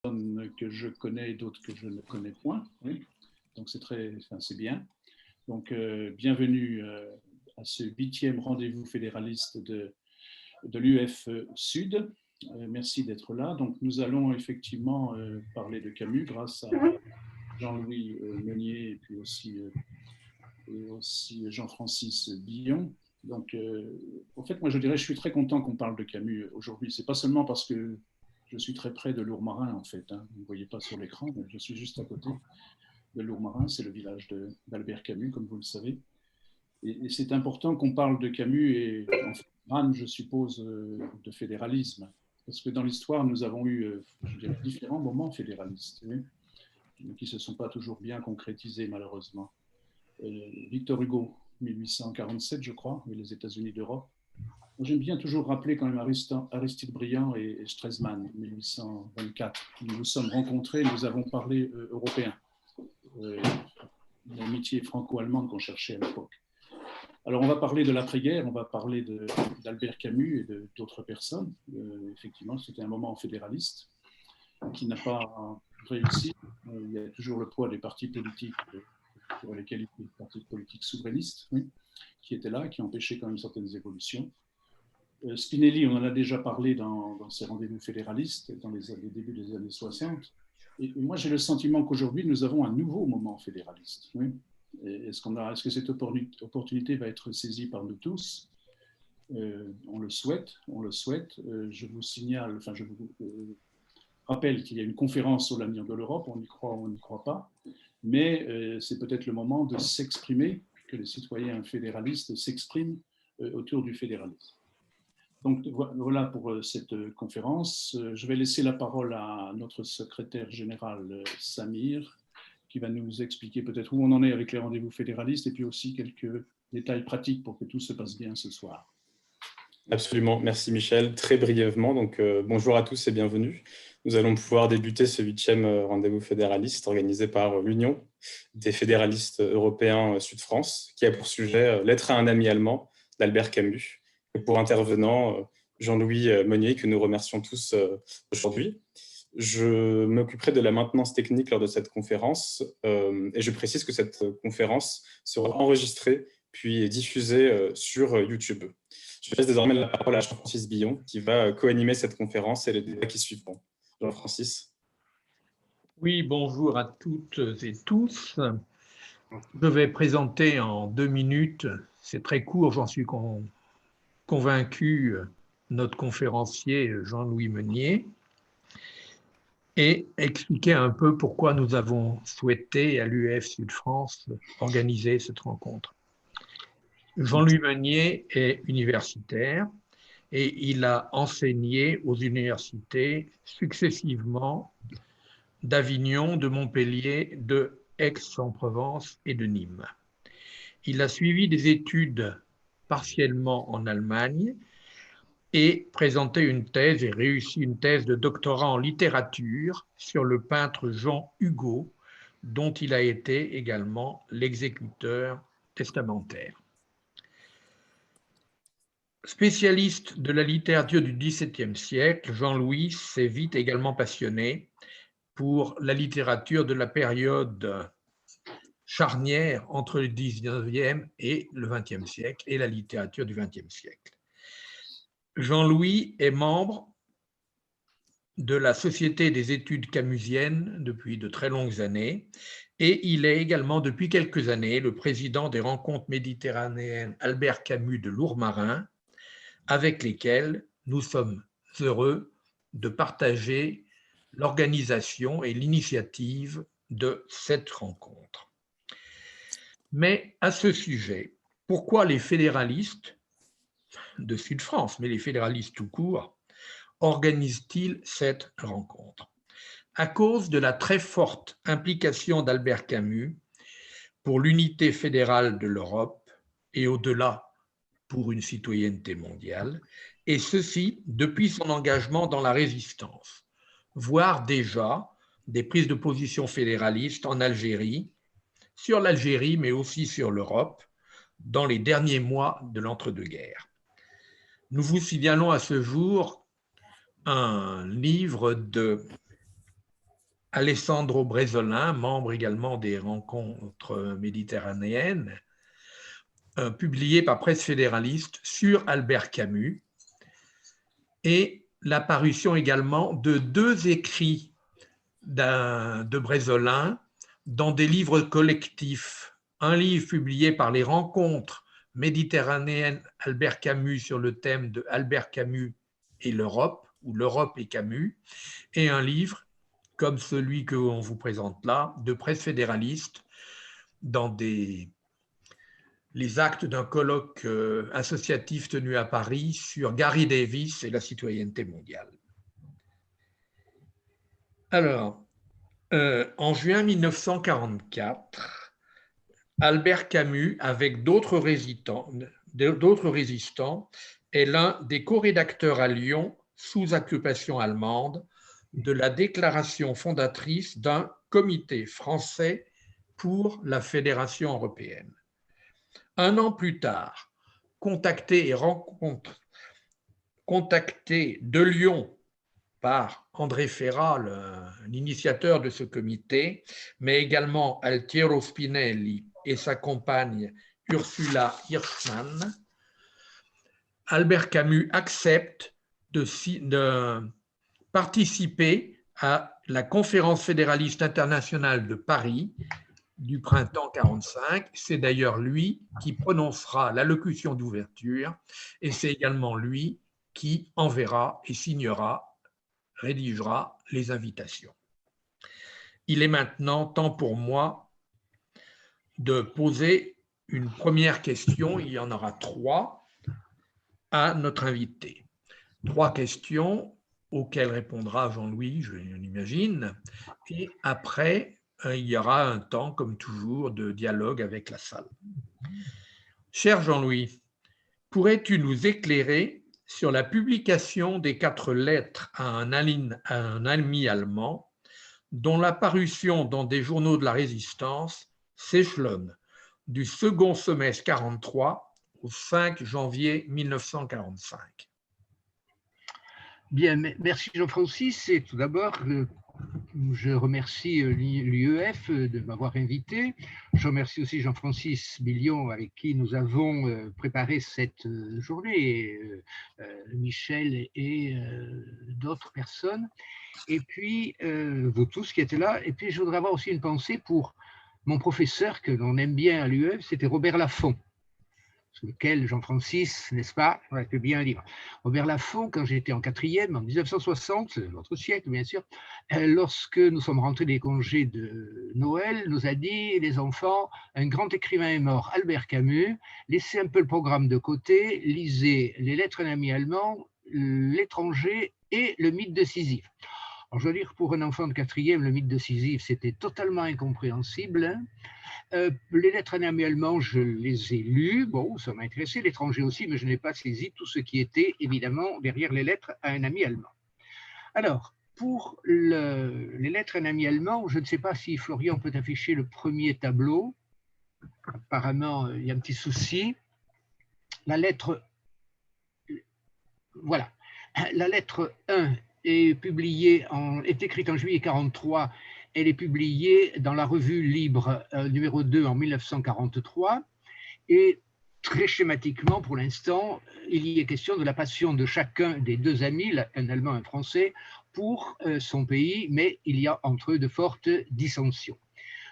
que je connais et d'autres que je ne connais point. Oui. Donc c'est bien. Donc bienvenue à ce 8e rendez-vous fédéraliste de l'UF Sud. Merci d'être là. Donc nous allons effectivement parler de Camus grâce à Jean-Louis Meunier et puis aussi Jean-Francis Billon. Donc en fait, moi je dirais, je suis très content qu'on parle de Camus aujourd'hui. C'est pas seulement parce que je suis très près de Lourmarin en fait. Hein. Vous ne voyez pas sur l'écran, mais je suis juste à côté de Lourmarin. C'est le village d'Albert Camus, comme vous le savez. Et c'est important qu'on parle de Camus et en filigrane, je suppose, de fédéralisme. Parce que dans l'histoire, nous avons eu je dirais, différents moments fédéralistes, mais qui ne se sont pas toujours bien concrétisés, malheureusement. Victor Hugo, 1847, je crois, et les États-Unis d'Europe. J'aime bien toujours rappeler quand même Aristide Briand et Stresemann, 1824. Nous nous sommes rencontrés, nous avons parlé européen, l'amitié franco-allemande qu'on cherchait à l'époque. Alors on va parler de l'après-guerre, on va parler d'Albert Camus et d'autres personnes. Effectivement, c'était un moment fédéraliste qui n'a pas réussi. Il y a toujours le poids des partis politiques sur les qualités des partis politiques souverainistes, oui, qui étaient là, qui empêchaient quand même certaines évolutions. Spinelli, on en a déjà parlé dans ses rendez-vous fédéralistes, dans les débuts des années 60. Et moi, j'ai le sentiment qu'aujourd'hui, nous avons un nouveau moment fédéraliste. Oui. Est-ce que cette opportunité va être saisie par nous tous? On le souhaite, on le souhaite. Je vous signale, enfin, je vous rappelle qu'il y a une conférence sur l'avenir de l'Europe, on y croit ou on n'y croit pas, mais c'est peut-être le moment de s'exprimer, que les citoyens fédéralistes s'expriment autour du fédéralisme. Donc voilà pour cette conférence. Je vais laisser la parole à notre secrétaire général Samir, qui va nous expliquer peut-être où on en est avec les rendez-vous fédéralistes et puis aussi quelques détails pratiques pour que tout se passe bien ce soir. Absolument, merci Michel. Très brièvement, donc bonjour à tous et bienvenue. Nous allons pouvoir débuter ce 8e rendez-vous fédéraliste organisé par l'Union des fédéralistes européens Sud-France, qui a pour sujet Lettre à un ami allemand d'Albert Camus. Et pour intervenant, Jean-Louis Meunier, que nous remercions tous aujourd'hui. Je m'occuperai de la maintenance technique lors de cette conférence et je précise que cette conférence sera enregistrée puis diffusée sur YouTube. Je laisse désormais la parole à Jean-Francis Billon qui va co-animer cette conférence et les débats qui suivront. Jean-Francis. Oui, bonjour à toutes et tous. Je vais présenter en 2 minutes, c'est très court, j'en suis convaincu, notre conférencier Jean-Louis Meunier, et expliquer un peu pourquoi nous avons souhaité à l'UF Sud-France organiser cette rencontre. Jean-Louis Meunier est universitaire et il a enseigné aux universités successivement d'Avignon, de Montpellier, de Aix-en-Provence et de Nîmes. Il a suivi des études partiellement en Allemagne et présenté une thèse et réussi une thèse de doctorat en littérature sur le peintre Jean Hugo, dont il a été également l'exécuteur testamentaire. Spécialiste de la littérature du XVIIe siècle, Jean-Louis s'est vite également passionné pour la littérature de la période charnière entre le XIXe et le XXe siècle et la littérature du XXe siècle. Jean-Louis est membre de la Société des études camusiennes depuis de très longues années et il est également depuis quelques années le président des rencontres méditerranéennes Albert Camus de Lourmarin, avec lesquelles nous sommes heureux de partager l'organisation et l'initiative de cette rencontre. Mais à ce sujet, pourquoi les fédéralistes de Sud-France, mais les fédéralistes tout court, organisent-ils cette rencontre? À cause de la très forte implication d'Albert Camus pour l'unité fédérale de l'Europe et au-delà pour une citoyenneté mondiale, et ceci depuis son engagement dans la résistance, voire déjà des prises de position fédéralistes en Algérie, sur l'Algérie, mais aussi sur l'Europe, dans les derniers mois de l'entre-deux-guerres. Nous vous signalons à ce jour un livre de Alessandro Bresolin, membre également des rencontres méditerranéennes, publié par Presse fédéraliste sur Albert Camus, et la parution également de 2 écrits de Bresolin dans des livres collectifs. Un livre publié par les rencontres méditerranéennes Albert Camus sur le thème de Albert Camus et l'Europe, ou l'Europe et Camus, et un livre comme celui que l'on vous présente là, de Presse fédéraliste, dans les actes d'un colloque associatif tenu à Paris sur Gary Davis et la citoyenneté mondiale. Alors, en juin 1944, Albert Camus, avec d'autres résistants, est l'un des co-rédacteurs à Lyon, sous occupation allemande, de la déclaration fondatrice d'un comité français pour la Fédération européenne. Un an plus tard, contacté de Lyon par André Ferrat, l'initiateur de ce comité, mais également Altiero Spinelli et sa compagne Ursula Hirschman, Albert Camus accepte de participer à la conférence fédéraliste internationale de Paris du printemps 1945. C'est d'ailleurs lui qui prononcera l'allocution d'ouverture et c'est également lui qui enverra et signera, rédigera les invitations. Il est maintenant temps pour moi de poser une première question, il y en aura 3, à notre invité. 3 questions auxquelles répondra Jean-Louis, je l'imagine, et après, il y aura un temps, comme toujours, de dialogue avec la salle. Cher Jean-Louis, pourrais-tu nous éclairer sur la publication des 4 lettres à un ami allemand dont la parution dans des journaux de la Résistance s'échelonne du second semestre 1943 au 5 janvier 1945. Bien, merci Jean-Francis. Et tout d'abord, je remercie l'UEF de m'avoir invité. Je remercie aussi Jean-Francis Billion avec qui nous avons préparé cette journée, Michel et d'autres personnes. Et puis, vous tous qui étaient là. Et puis, je voudrais avoir aussi une pensée pour mon professeur que l'on aime bien à l'UEF, c'était Robert Laffont, sur lequel Jean-Francis, n'est-ce pas, aurait pu bien lire. Robert Laffont, quand j'étais en 4e, en 1960, l'autre siècle bien sûr, lorsque nous sommes rentrés des congés de Noël, nous a dit, les enfants, un grand écrivain est mort, Albert Camus, laissez un peu le programme de côté, lisez Les Lettres d'un ami allemand, L'étranger et Le mythe de Sisyphe. Alors, je veux dire, pour un enfant de 4e, le mythe de Sisyphe, c'était totalement incompréhensible. Les lettres d'un ami allemand, je les ai lues. Bon, ça m'a intéressé, l'étranger aussi, mais je n'ai pas saisi tout ce qui était, évidemment, derrière les lettres à un ami allemand. Alors, pour les lettres à un ami allemand, je ne sais pas si Florian peut afficher le premier tableau. Apparemment, il y a un petit souci. La lettre... Voilà. La lettre 1 est écrite en juillet 1943. Elle est publiée dans la revue Libre numéro 2 en 1943. Et très schématiquement, pour l'instant, il y est question de la passion de chacun des 2 amis, un Allemand et un Français, pour son pays, mais il y a entre eux de fortes dissensions.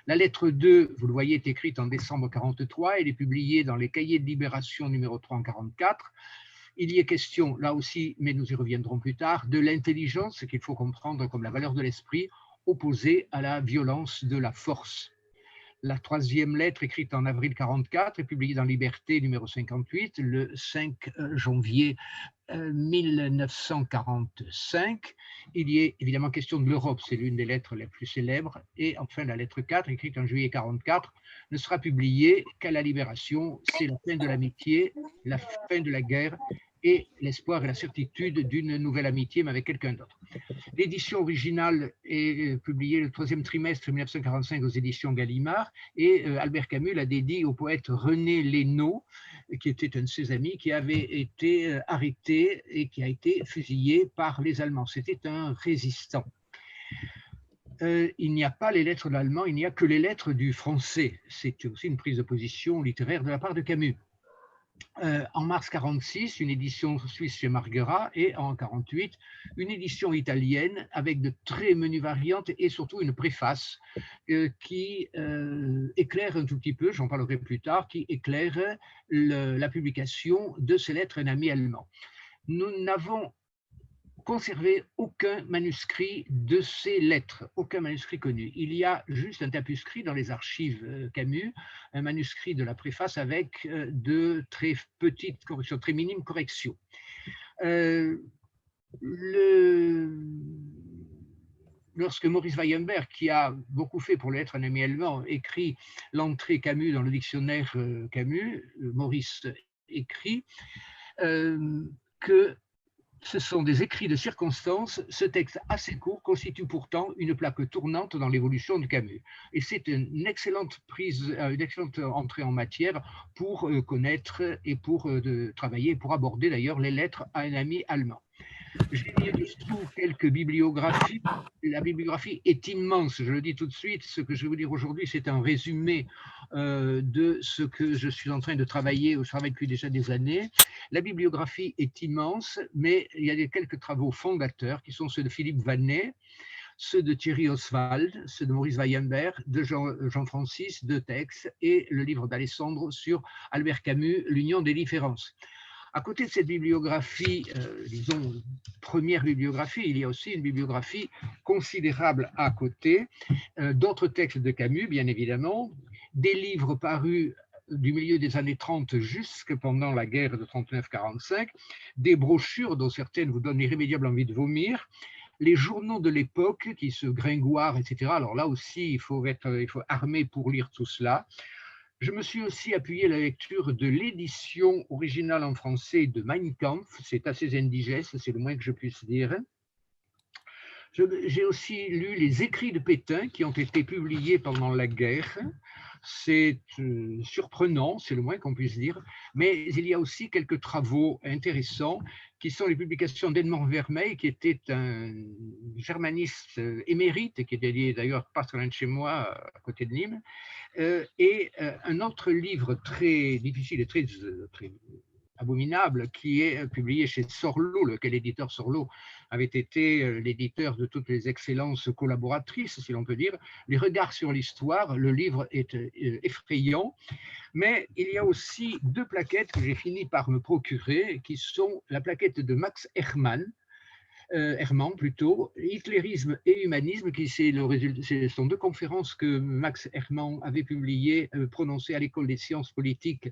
La lettre 2, vous le voyez, est écrite en décembre 1943. Elle est publiée dans les Cahiers de Libération numéro 3 en 1944. Il y est question, là aussi, mais nous y reviendrons plus tard, de l'intelligence, qu'il faut comprendre comme la valeur de l'esprit, opposée à la violence de la force. La 3e lettre, écrite en avril 1944, est publiée dans Liberté numéro 58, le 5 janvier 1945. Il y est évidemment question de l'Europe, c'est l'une des lettres les plus célèbres. Et enfin, la lettre 4, écrite en juillet 1944, ne sera publiée qu'à la Libération. C'est la fin de l'amitié, la fin de la guerre et l'espoir et la certitude d'une nouvelle amitié, mais avec quelqu'un d'autre. L'édition originale est publiée le 3e trimestre 1945 aux éditions Gallimard, et Albert Camus la dédie au poète René Lénaud, qui était un de ses amis, qui avait été arrêté et qui a été fusillé par les Allemands. C'était un résistant. il n'y a pas les lettres de l'allemand, il n'y a que les lettres du français. C'est aussi une prise de position littéraire de la part de Camus. En mars 1946, une édition suisse chez Marguerat et en 1948, une édition italienne avec de très menues variantes et surtout une préface qui éclaire un tout petit peu, j'en parlerai plus tard, qui éclaire la publication de ces lettres à un ami allemand. Nous n'avons conservé aucun manuscrit de ces lettres, aucun manuscrit connu. Il y a juste un tapuscrit dans les archives Camus, un manuscrit de la préface avec de très petites corrections, très minimes corrections. Lorsque Maurice Weyemberg, qui a beaucoup fait pour les lettres à un ami allemand, écrit l'entrée Camus dans le dictionnaire Camus, Maurice écrit que ce sont des écrits de circonstance. Ce texte assez court constitue pourtant une plaque tournante dans l'évolution de Camus. Et c'est une excellente entrée en matière pour connaître et pour travailler, pour aborder d'ailleurs les lettres à un ami allemand. J'ai mis dessous quelques bibliographies. La bibliographie est immense, je le dis tout de suite. Ce que je vais vous dire aujourd'hui, c'est un résumé de ce que je suis en train de travailler, je travaille depuis déjà des années. La bibliographie est immense, mais il y a quelques travaux fondateurs qui sont ceux de Philippe Vanet, ceux de Thierry Oswald, ceux de Maurice Weyemberg, de Jean-Francis de Tex et le livre d'Alessandro sur Albert Camus, L'Union des différences. À côté de cette bibliographie, disons, première bibliographie, il y a aussi une bibliographie considérable à côté, d'autres textes de Camus, bien évidemment, des livres parus du milieu des années 30 jusque pendant la guerre de 39-45, des brochures dont certaines vous donnent l'irrémédiable envie de vomir, les journaux de l'époque qui se Gringoire, etc. Alors là aussi, il faut armé pour lire tout cela. Je me suis aussi appuyé à la lecture de l'édition originale en français de Mein Kampf. C'est assez indigeste, c'est le moins que je puisse dire. J'ai aussi lu les écrits de Pétain qui ont été publiés pendant la guerre. C'est surprenant, c'est le moins qu'on puisse dire, mais il y a aussi quelques travaux intéressants qui sont les publications d'Edmond Vermeil, qui était un germaniste émérite, qui est dédié d'ailleurs pas très loin de chez moi, à côté de Nîmes, et un autre livre très difficile et très abominable qui est publié chez Sorlo, lequel éditeur Sorlo avait été l'éditeur de toutes les excellences collaboratrices, si l'on peut dire, Les regards sur l'histoire. Le livre est effrayant, mais il y a aussi deux plaquettes que j'ai fini par me procurer, qui sont la plaquette de Max Hermann plutôt, Hitlérisme et humanisme, qui ce sont deux conférences que Max Hermann avait publiées, prononcées à l'École des sciences politiques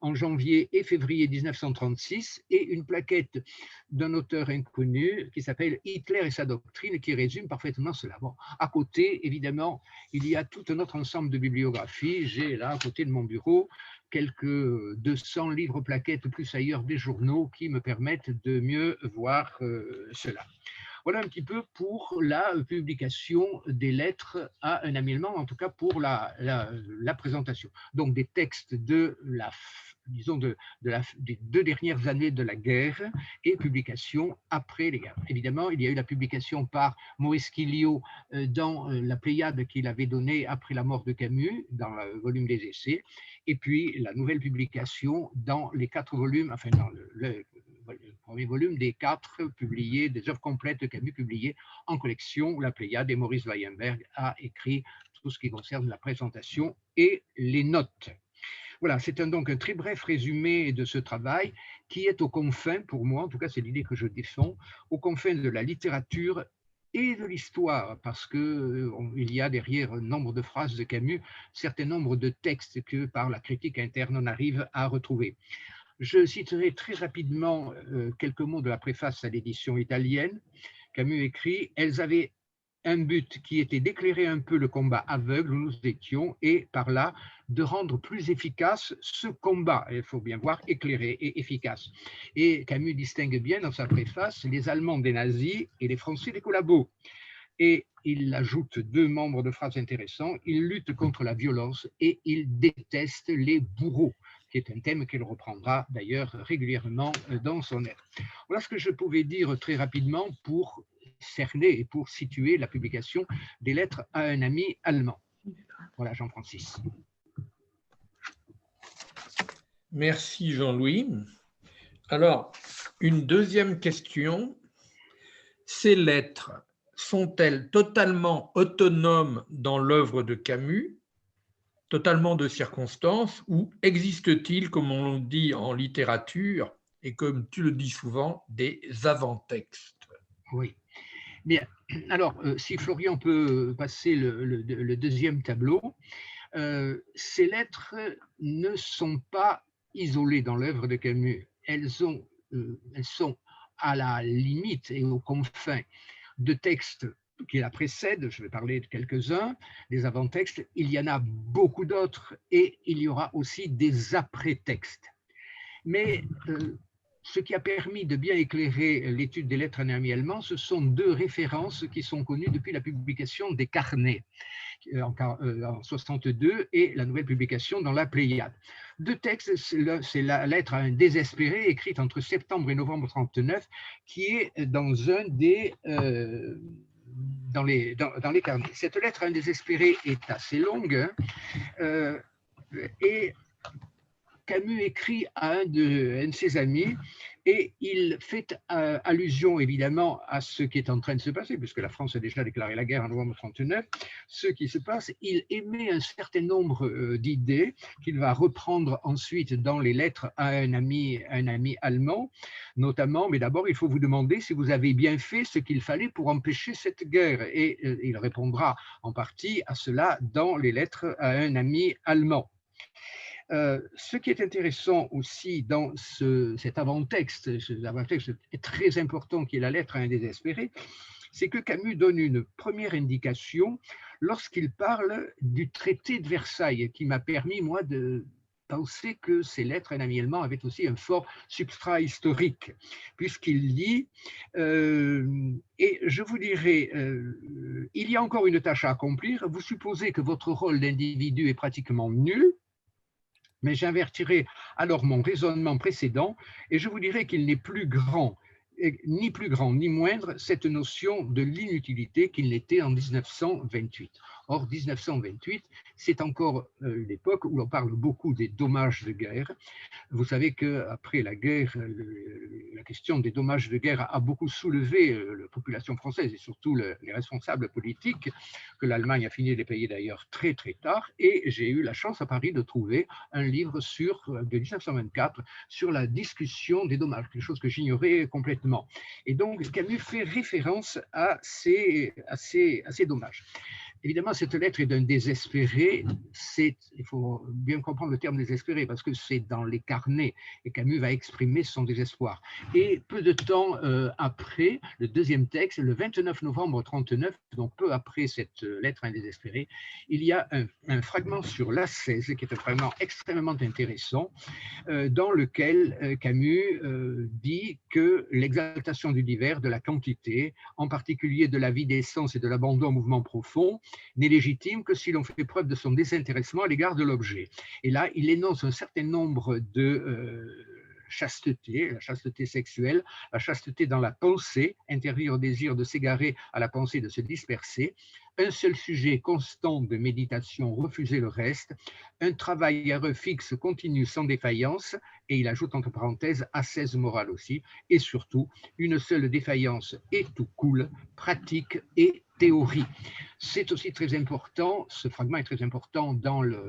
en janvier et février 1936, et une plaquette d'un auteur inconnu qui s'appelle Hitler et sa doctrine, qui résume parfaitement cela. Bon, à côté, évidemment, il y a tout un autre ensemble de bibliographies. J'ai là, à côté de mon bureau, quelques 200 livres plaquettes, plus ailleurs des journaux qui me permettent de mieux voir cela. Voilà un petit peu pour la publication des lettres à un ami allemand, en tout cas pour la présentation. Donc des textes de des 2 dernières années de la guerre et publication après les guerres. Évidemment, il y a eu la publication par Maurice Quilliot dans la Pléiade qu'il avait donnée après la mort de Camus, dans le volume des essais, et puis la nouvelle publication dans les 4 volumes, enfin dans le premier volume des 4 publiés, des œuvres complètes de Camus publiées en collection, la Pléiade, et Maurice Weyemberg a écrit tout ce qui concerne la présentation et les notes. Voilà, c'est donc un très bref résumé de ce travail qui est aux confins, pour moi, en tout cas c'est l'idée que je défends, aux confins de la littérature et de l'histoire, parce qu'il y a derrière un nombre de phrases de Camus, un certain nombre de textes que par la critique interne on arrive à retrouver. Je citerai très rapidement quelques mots de la préface à l'édition italienne. Camus écrit « Elles avaient un but qui était d'éclairer un peu le combat aveugle où nous étions et par là de rendre plus efficace ce combat. » Il faut bien voir éclairé et efficace. Et Camus distingue bien dans sa préface les Allemands des nazis et les Français des collabos. Et il ajoute 2 membres de phrases intéressants. Il lutte contre la violence et il déteste les bourreaux, qui est un thème qu'il reprendra d'ailleurs régulièrement dans son œuvre. Voilà ce que je pouvais dire très rapidement pour cerner et pour situer la publication des lettres à un ami allemand. Voilà, Jean-Francis. Merci Jean-Louis. Alors, une deuxième question. Ces lettres sont-elles totalement autonomes dans l'œuvre de Camus, totalement de circonstance, ou existe-t-il, comme on dit en littérature, et comme tu le dis souvent, des avant-textes? Oui. Bien. Alors, si Florian peut passer le deuxième tableau, ces lettres ne sont pas isolées dans l'œuvre de Camus. Elles sont à la limite et aux confins de textes qui la précèdent. Je vais parler de quelques-uns, des avant-textes. Il y en a beaucoup d'autres et il y aura aussi des après-textes. Mais ce qui a permis de bien éclairer l'étude des lettres à un ami allemand, ce sont deux références qui sont connues depuis la publication des carnets en 62 et la nouvelle publication dans la Pléiade. Deux textes, c'est la lettre à un désespéré écrite entre septembre et novembre 39 qui est dans les carnets. Cette lettre à un désespéré est assez longue et Camus écrit à un de ses amis et il fait allusion évidemment à ce qui est en train de se passer, puisque la France a déjà déclaré la guerre en novembre 1939. Ce qui se passe, il émet un certain nombre d'idées qu'il va reprendre ensuite dans les lettres à un ami allemand, notamment, mais d'abord il faut vous demander si vous avez bien fait ce qu'il fallait pour empêcher cette guerre. Et il répondra en partie à cela dans les lettres à un ami allemand. Ce qui est intéressant aussi dans cet avant-texte est très important qui est la lettre à un désespéré, c'est que Camus donne une première indication lorsqu'il parle du traité de Versailles, qui m'a permis, moi, de penser que ces lettres à un ami allemand avaient aussi un fort substrat historique, puisqu'il dit, et je vous dirai, il y a encore une tâche à accomplir, vous supposez que votre rôle d'individu est pratiquement nul, mais j'invertirai alors mon raisonnement précédent et je vous dirai qu'il n'est plus grand ni moindre cette notion de l'inutilité qu'il n'était en 1928. Or, 1928, c'est encore l'époque où l'on parle beaucoup des dommages de guerre. Vous savez qu'après la guerre, la question des dommages de guerre a beaucoup soulevé la population française et surtout les responsables politiques, que l'Allemagne a fini de les payer d'ailleurs très très tard. Et j'ai eu la chance à Paris de trouver un livre de 1924 sur la discussion des dommages, quelque chose que j'ignorais complètement. Et donc Camus fait référence à ces dommages. Évidemment, cette lettre est d'un désespéré. Il faut bien comprendre le terme désespéré parce que c'est dans les carnets et Camus va exprimer son désespoir. Et peu de temps après, le deuxième texte, le 29 novembre 1939, donc peu après cette lettre à un désespéré, il y a un fragment sur l'ascèse qui est un fragment extrêmement intéressant dans lequel Camus dit que l'exaltation du divers, de la quantité, en particulier de la vie d'essence et de l'abandon au mouvement profond, n'est légitime que si l'on fait preuve de son désintéressement à l'égard de l'objet. Et là, il énonce un certain nombre de chasteté, la chasteté sexuelle, la chasteté dans la pensée, interdire au désir de s'égarer, à la pensée de se disperser, un seul sujet constant de méditation, refuser le reste, un travail heureux fixe, continu, sans défaillance, et il ajoute entre parenthèses, ascèse morale aussi, et surtout, une seule défaillance et tout coule, pratique et théorie. C'est aussi très important, ce fragment est très important dans la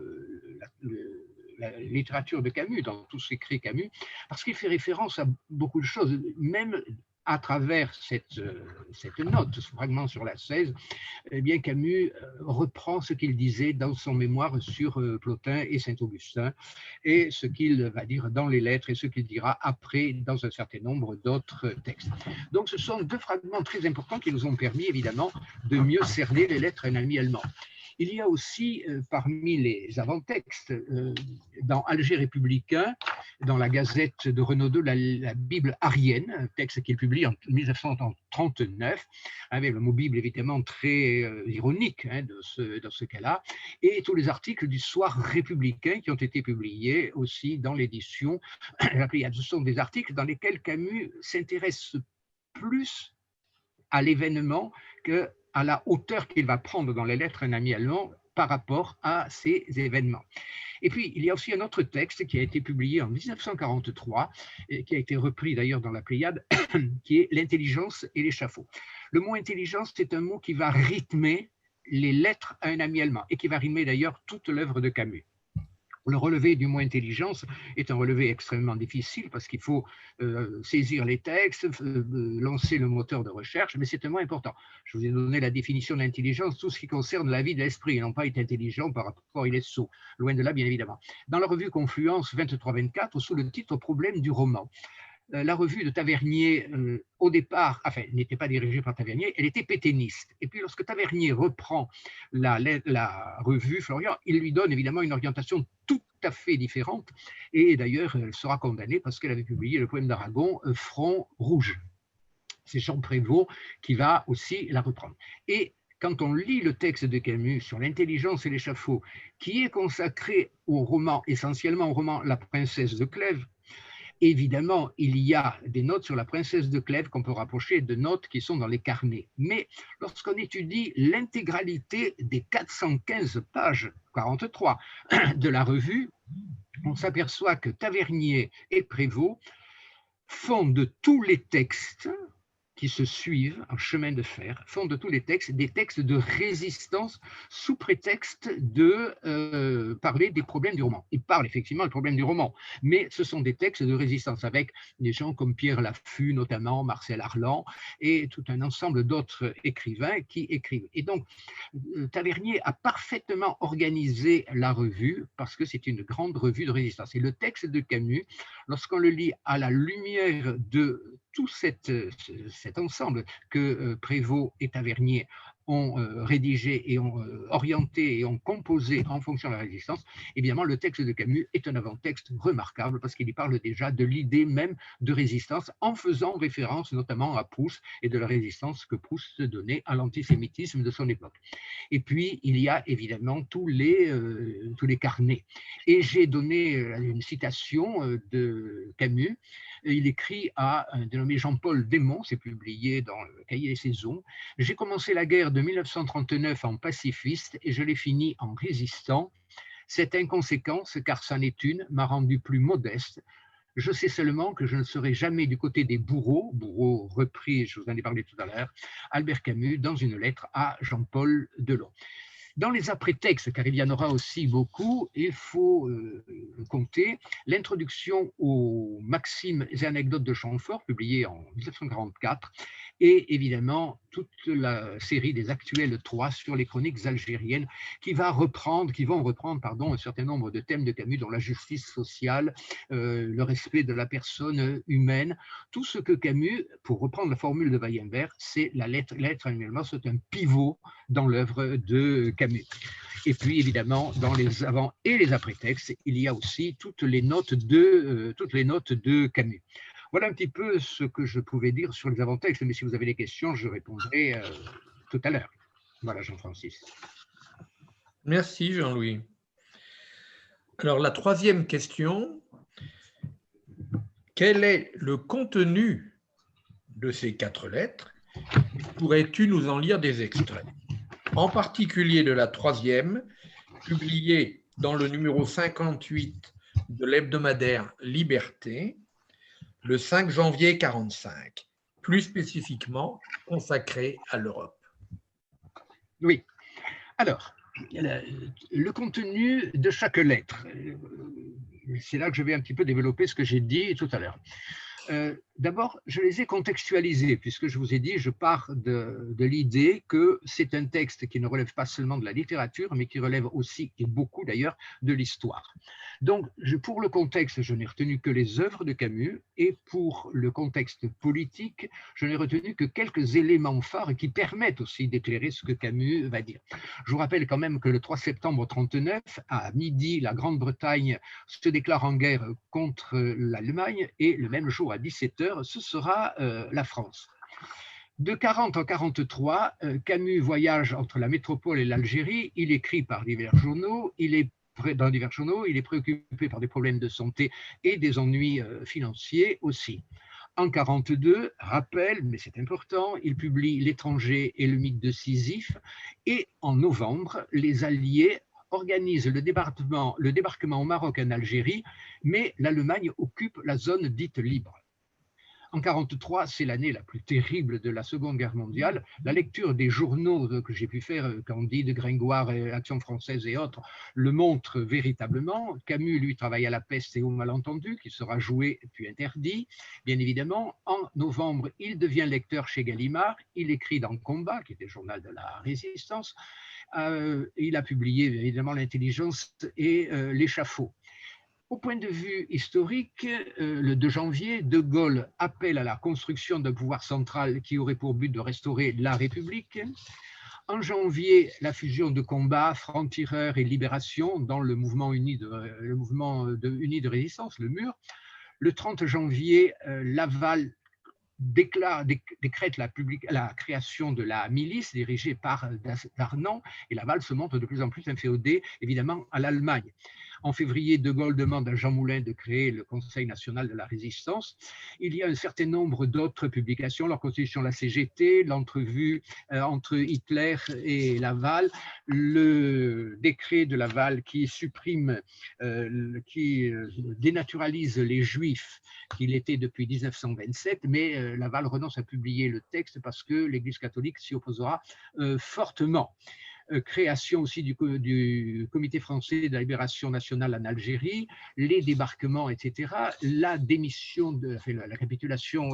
littérature de Camus, dans tous ses écrits Camus, parce qu'il fait référence à beaucoup de choses, même à travers cette note, ce fragment sur l'ascèse, eh bien Camus reprend ce qu'il disait dans son mémoire sur Plotin et Saint-Augustin, et ce qu'il va dire dans les lettres et ce qu'il dira après dans un certain nombre d'autres textes. Donc ce sont deux fragments très importants qui nous ont permis évidemment de mieux cerner les lettres à un ami allemand. Il y a aussi parmi les avant-textes, dans Alger républicain, dans la Gazette de Renaudot, la Bible arienne, un texte qu'il publie en 1939, avec le mot Bible évidemment très ironique dans ce cas-là, et tous les articles du Soir républicain qui ont été publiés aussi dans l'édition. Ce sont des articles dans lesquels Camus s'intéresse plus à l'événement, à la hauteur qu'il va prendre dans les lettres un ami allemand par rapport à ces événements. Et puis, il y a aussi un autre texte qui a été publié en 1943, et qui a été repris d'ailleurs dans la Pléiade, qui est l'intelligence et l'échafaud. Le mot intelligence, c'est un mot qui va rythmer les lettres à un ami allemand et qui va rythmer d'ailleurs toute l'œuvre de Camus. Le relevé du mot intelligence est un relevé extrêmement difficile parce qu'il faut saisir les textes, lancer le moteur de recherche, mais c'est un mot important. Je vous ai donné la définition de l'intelligence, tout ce qui concerne la vie de l'esprit, et non pas être intelligent par rapport à il est sot. Loin de là, bien évidemment. Dans la revue Confluence 23-24, sous le titre Problème du roman, la revue de Tavernier, au départ, enfin, n'était pas dirigée par Tavernier, elle était pétainiste. Et puis, lorsque Tavernier reprend la revue, Florian, il lui donne évidemment une orientation tout à fait différente. Et d'ailleurs, elle sera condamnée parce qu'elle avait publié le poème d'Aragon, Front rouge. C'est Jean Prévost qui va aussi la reprendre. Et quand on lit le texte de Camus sur l'intelligence et l'échafaud, qui est consacré au roman, essentiellement au roman La Princesse de Clèves, évidemment, il y a des notes sur la princesse de Clèves qu'on peut rapprocher de notes qui sont dans les carnets. Mais lorsqu'on étudie l'intégralité des 415 pages, 43, de la revue, on s'aperçoit que Tavernier et Prévost font de tous les textes qui se suivent en chemin de fer, font de tous les textes des textes de résistance sous prétexte de parler des problèmes du roman. Ils parlent effectivement des problèmes du roman, mais ce sont des textes de résistance avec des gens comme Pierre Laffut, notamment Marcel Arlan, et tout un ensemble d'autres écrivains qui écrivent. Et donc, Tavernier a parfaitement organisé la revue parce que c'est une grande revue de résistance. Et le texte de Camus, lorsqu'on le lit à la lumière de tout cet ensemble que Prévost et Tavernier ont rédigé et ont orienté et ont composé en fonction de la résistance, évidemment, le texte de Camus est un avant-texte remarquable parce qu'il y parle déjà de l'idée même de résistance en faisant référence notamment à Proust et de la résistance que Proust donnait à l'antisémitisme de son époque. Et puis, il y a évidemment tous les carnets. Et j'ai donné une citation de Camus. Il écrit à un dénommé Jean-Paul Desmond, c'est publié dans le Cahier des Saisons. « J'ai commencé la guerre de 1939 en pacifiste et je l'ai fini en résistant. Cette inconséquence, car c'en est une, m'a rendu plus modeste. Je sais seulement que je ne serai jamais du côté des bourreaux repris, je vous en ai parlé tout à l'heure, Albert Camus, dans une lettre à Jean-Paul Delon. » Dans les après-textes, car il y en aura aussi beaucoup, il faut compter l'introduction aux Maximes et anecdotes de Chamfort, publié en 1944, et évidemment toute la série des actuels 3 sur les chroniques algériennes qui vont reprendre un certain nombre de thèmes de Camus, dont la justice sociale, le respect de la personne humaine, tout ce que Camus, pour reprendre la formule de Weyerbeer, c'est la lettre annuellement, c'est un pivot dans l'œuvre de Camus. Et puis évidemment, dans les avant et les après-textes, il y a aussi toutes les notes de Camus. Voilà un petit peu ce que je pouvais dire sur les avant-textes, mais si vous avez des questions, je répondrai tout à l'heure. Voilà, Jean-Francis. Merci, Jean-Louis. Alors, la troisième question, quel est le contenu de ces 4 lettres? Pourrais-tu nous en lire des extraits? En particulier de la troisième, publiée dans le numéro 58 de l'hebdomadaire Liberté, le 5 janvier 1945, plus spécifiquement consacré à l'Europe. Oui. Alors, le contenu de chaque lettre, c'est là que je vais un petit peu développer ce que j'ai dit tout à l'heure. D'abord, je les ai contextualisés, puisque je vous ai dit, je pars de l'idée que c'est un texte qui ne relève pas seulement de la littérature, mais qui relève aussi, et beaucoup d'ailleurs, de l'histoire. Donc, pour le contexte, je n'ai retenu que les œuvres de Camus, et pour le contexte politique, je n'ai retenu que quelques éléments phares qui permettent aussi d'éclairer ce que Camus va dire. Je vous rappelle quand même que le 3 septembre 1939, à midi, la Grande-Bretagne se déclare en guerre contre l'Allemagne, et le même jour, à 17h, ce sera la France. De 1940 en 1943, Camus voyage entre la métropole et l'Algérie, il écrit par divers journaux, il est préoccupé par des problèmes de santé et des ennuis financiers aussi. En 1942, rappel, mais c'est important, il publie L'étranger et le mythe de Sisyphe. Et en novembre, les Alliés organisent le débarquement au Maroc et en Algérie, mais l'Allemagne occupe la zone dite libre. En 1943, c'est l'année la plus terrible de la Seconde Guerre mondiale. La lecture des journaux que j'ai pu faire, Candide, Gringoire, Action française et autres, le montre véritablement. Camus, lui, travaille à La peste et au malentendu, qui sera joué puis interdit. Bien évidemment, en novembre, il devient lecteur chez Gallimard. Il écrit dans Combat, qui était le journal de la Résistance. Il a publié évidemment L'Intelligence et L'échafaud. Au point de vue historique, le 2 janvier, De Gaulle appelle à la construction d'un pouvoir central qui aurait pour but de restaurer la République. En janvier, la fusion de Combat, Francs-Tireurs et Libération dans le mouvement uni de résistance, le MUR. Le 30 janvier, Laval décrète la création de la milice dirigée par Darnan, et Laval se montre de plus en plus inféodé, évidemment, à l'Allemagne. En février, De Gaulle demande à Jean Moulin de créer le Conseil national de la résistance. Il y a un certain nombre d'autres publications, leur constitution de la CGT, l'entrevue entre Hitler et Laval, le décret de Laval qui supprime, qui dénaturalise les Juifs qu'il était depuis 1927, mais Laval renonce à publier le texte parce que l'Église catholique s'y opposera fortement. Création aussi du Comité français de la libération nationale en Algérie, les débarquements, etc. La démission et la capitulation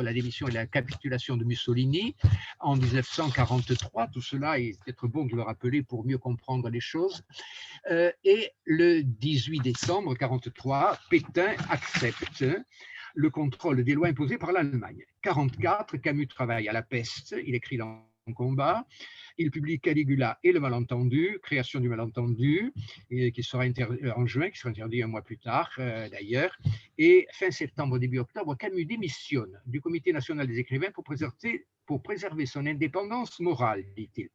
de Mussolini en 1943. Tout cela est peut-être bon de le rappeler pour mieux comprendre les choses. Et le 18 décembre 1943, Pétain accepte le contrôle des lois imposées par l'Allemagne. 1944, Camus travaille à La peste, il écrit dans Combat. Il publie Caligula et le malentendu, création du malentendu, qui sera interdit en juin, qui sera interdit un mois plus tard d'ailleurs. Et fin septembre, début octobre, Camus démissionne du Comité national des écrivains pour préserver son indépendance morale, dit-il.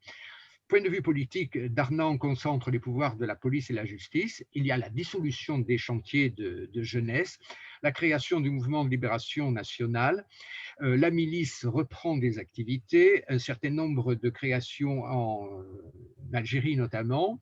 Point de vue politique, Darnan concentre les pouvoirs de la police et la justice. Il y a la dissolution des chantiers de jeunesse, la création du mouvement de libération nationale. La milice reprend des activités, un certain nombre de créations en Algérie notamment,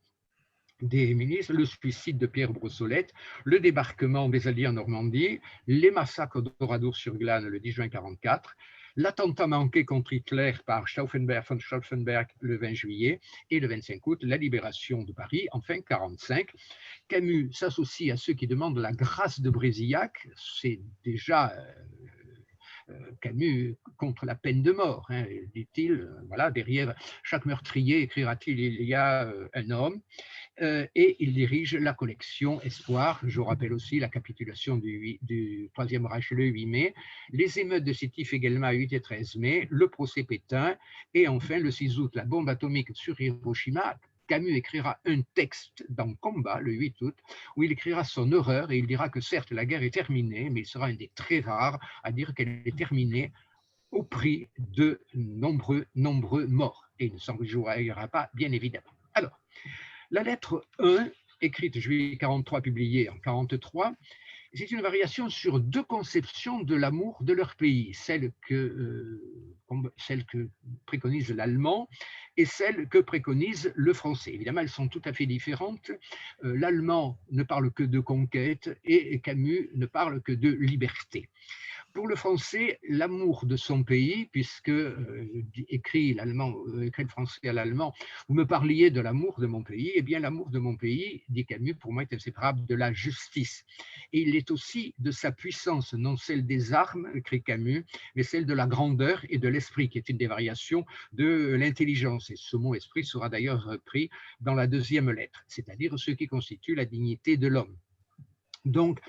des ministres, le suicide de Pierre Brossolette, le débarquement des Alliés en Normandie, les massacres d'Oradour-sur-Glane le 10 juin 1944, l'attentat manqué contre Hitler par von Stauffenberg le 20 juillet et le 25 août, la libération de Paris, enfin 1945. Camus s'associe à ceux qui demandent la grâce de Brézillac, c'est déjà Camus contre la peine de mort, hein, dit-il, voilà, derrière chaque meurtrier, écrira-t-il, il y a un homme. Et il dirige la collection Espoir. Je vous rappelle aussi la capitulation du Troisième Reich le 8 mai, les émeutes de Sétif et Guelma 8 et 13 mai, le procès Pétain, et enfin le 6 août, la bombe atomique sur Hiroshima. Camus écrira un texte dans Combat le 8 août, où il écrira son horreur et il dira que certes la guerre est terminée, mais il sera un des très rares à dire qu'elle est terminée au prix de nombreux morts. Et il ne s'en réjouira pas, bien évidemment. Alors, la lettre 1, écrite juillet 1943, publiée en 1943, c'est une variation sur deux conceptions de l'amour de leur pays, celle que préconise l'allemand et celle que préconise le français. Évidemment, elles sont tout à fait différentes. L'allemand ne parle que de conquête et Camus ne parle que de liberté. Pour le français, l'amour de son pays, puisque écrit le français à l'allemand, vous me parliez de l'amour de mon pays, eh bien l'amour de mon pays, dit Camus, pour moi est inséparable de la justice. Et il est aussi de sa puissance, non celle des armes, écrit Camus, mais celle de la grandeur et de l'esprit, qui est une des variations de l'intelligence. Et ce mot esprit sera d'ailleurs repris dans la deuxième lettre, c'est-à-dire ce qui constitue la dignité de l'homme. Donc,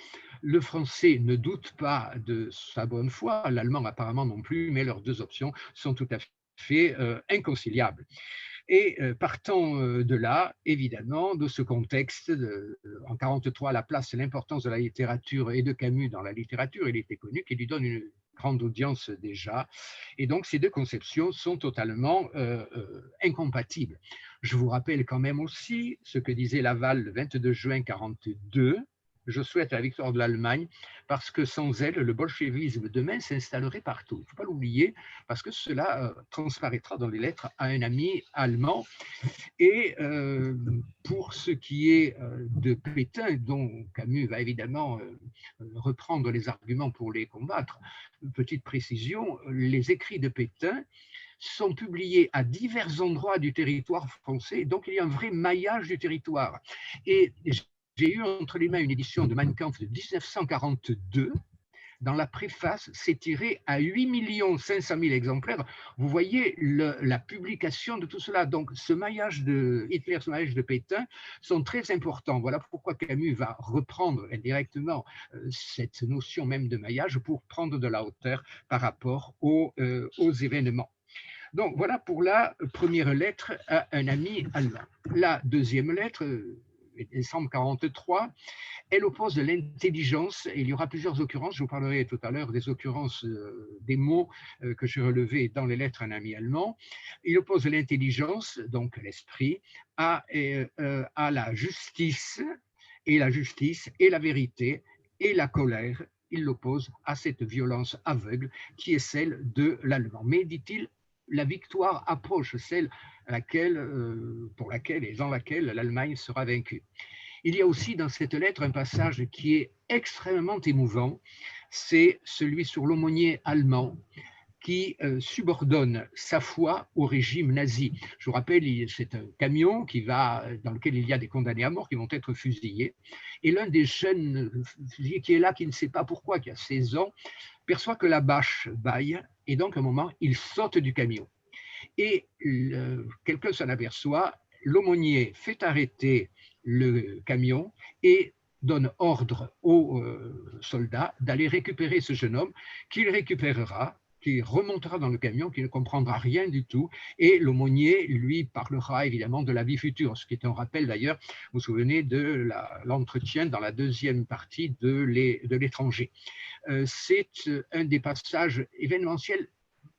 le français ne doute pas de sa bonne foi, l'allemand apparemment non plus, mais leurs deux options sont tout à fait inconciliables. Et partant de là, évidemment, de ce contexte, en 1943, la place et l'importance de la littérature et de Camus dans la littérature, il était connu qu'il lui donne une grande audience déjà. Et donc, ces deux conceptions sont totalement incompatibles. Je vous rappelle quand même aussi ce que disait Laval le 22 juin 1942, je souhaite la victoire de l'Allemagne parce que sans elle, le bolchevisme demain s'installerait partout. Il ne faut pas l'oublier parce que cela transparaîtra dans les lettres à un ami allemand. Et pour ce qui est de Pétain, dont Camus va évidemment reprendre les arguments pour les combattre, petite précision, les écrits de Pétain sont publiés à divers endroits du territoire français, donc il y a un vrai maillage du territoire. Et j'ai eu entre les mains une édition de Mein Kampf de 1942. Dans la préface, c'est tiré à 8 500 000 exemplaires. Vous voyez la publication de tout cela. Donc, ce maillage de Hitler, ce maillage de Pétain sont très importants. Voilà pourquoi Camus va reprendre indirectement cette notion même de maillage pour prendre de la hauteur par rapport aux événements. Donc, voilà pour la première lettre à un ami allemand. La deuxième lettre, décembre 43, elle oppose l'intelligence, et il y aura plusieurs occurrences, je vous parlerai tout à l'heure des occurrences des mots que j'ai relevés dans les lettres à un ami allemand. Il oppose l'intelligence, donc l'esprit, à la justice, et la vérité, et la colère. Il l'oppose à cette violence aveugle qui est celle de l'allemand. Mais, dit-il, la victoire approche, celle pour laquelle et dans laquelle l'Allemagne sera vaincue. Il y a aussi dans cette lettre un passage qui est extrêmement émouvant, c'est celui sur l'aumônier allemand qui subordonne sa foi au régime nazi. Je vous rappelle, c'est un camion dans lequel il y a des condamnés à mort qui vont être fusillés. Et l'un des jeunes fusillés qui est là, qui ne sait pas pourquoi, qui a 16 ans, perçoit que la bâche bâille, et donc à un moment, il saute du camion. Et quelqu'un s'en aperçoit, l'aumônier fait arrêter le camion et donne ordre aux soldats d'aller récupérer ce jeune homme, qu'il récupérera, qui remontera dans le camion, qui ne comprendra rien du tout, et l'aumônier lui parlera évidemment de la vie future, ce qui est un rappel d'ailleurs, vous vous souvenez de l'entretien dans la deuxième partie de l'étranger. C'est un des passages événementiels,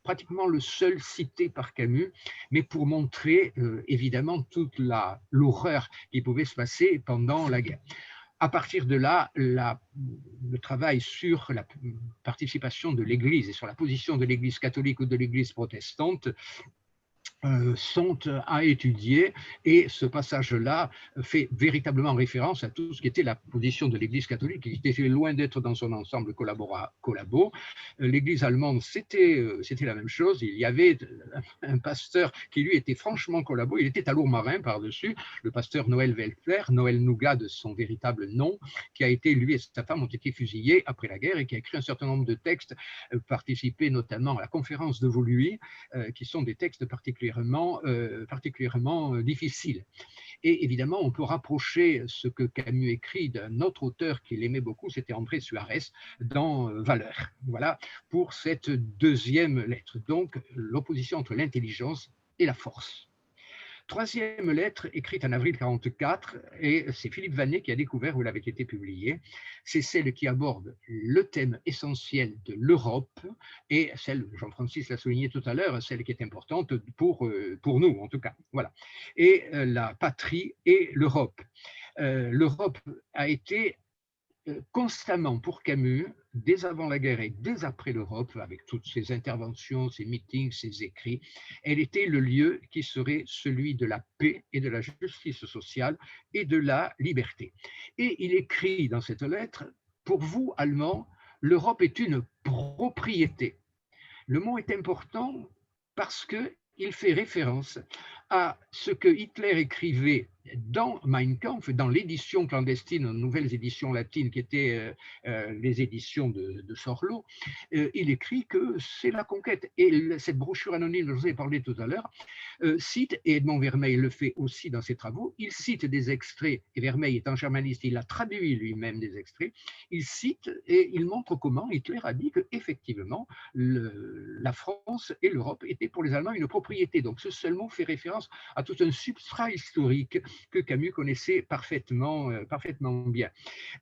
pratiquement le seul cité par Camus, mais pour montrer évidemment toute l'horreur qui pouvait se passer pendant la guerre. À partir de là, le travail sur la participation de l'Église et sur la position de l'Église catholique ou de l'Église protestante sont à étudier, et ce passage-là fait véritablement référence à tout ce qui était la position de l'Église catholique, qui était loin d'être dans son ensemble collabo. L'Église allemande, c'était la même chose. Il y avait un pasteur qui, lui, était franchement collabo. Il était à Lourmarin par-dessus, le pasteur Noël Weltler, Noël Nougat de son véritable nom, qui a été, lui et sa femme, ont été fusillés après la guerre et qui a écrit un certain nombre de textes, participé notamment à la conférence de Woluwe, qui sont des textes particulièrement difficiles. Et évidemment, on peut rapprocher ce que Camus écrit d'un autre auteur qu'il aimait beaucoup, c'était André Suarez, dans Valeurs. Voilà pour cette deuxième lettre. Donc, l'opposition entre l'intelligence et la force. Troisième lettre, écrite en avril 1944, et c'est Philippe Vanet qui a découvert où elle avait été publiée. C'est celle qui aborde le thème essentiel de l'Europe, et celle, Jean-Francis l'a souligné tout à l'heure, celle qui est importante pour nous en tout cas. Voilà. Et la patrie et l'Europe. L'Europe a été constamment pour Camus, dès avant la guerre et dès après l'Europe, avec toutes ses interventions, ses meetings, ses écrits, elle était le lieu qui serait celui de la paix et de la justice sociale et de la liberté. Et il écrit dans cette lettre, pour vous, Allemands, l'Europe est une propriété. Le mot est important parce qu'il fait référence à ce que Hitler écrivait dans Mein Kampf, dans l'édition clandestine, nouvelles éditions latines qui étaient les éditions de Sorlo. Il écrit que c'est la conquête. Et cette brochure anonyme dont je vous ai parlé tout à l'heure cite, et Edmond Vermeil le fait aussi dans ses travaux, il cite des extraits, et Vermeil étant germaniste, il a traduit lui-même des extraits, il cite et il montre comment Hitler a dit qu'effectivement, la France et l'Europe étaient pour les Allemands une propriété. Donc ce seul mot fait référence référence à tout un substrat historique que Camus connaissait parfaitement bien.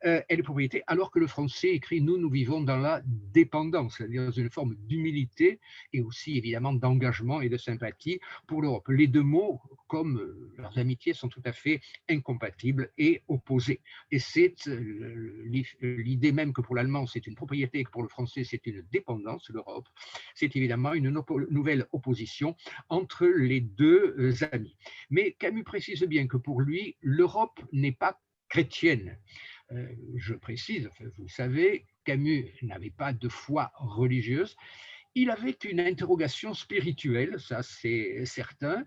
Elle est propriété, alors que le français écrit « nous vivons dans la dépendance », c'est-à-dire dans une forme d'humilité et aussi évidemment d'engagement et de sympathie pour l'Europe. Les deux mots, comme leurs amitiés, sont tout à fait incompatibles et opposés. Et c'est l'idée même que pour l'allemand c'est une propriété et que pour le français c'est une dépendance, l'Europe. C'est évidemment une nouvelle opposition entre les deux amis. Mais Camus précise bien que pour lui, l'Europe n'est pas chrétienne. Je précise, vous le savez, Camus n'avait pas de foi religieuse. Il avait une interrogation spirituelle, ça c'est certain,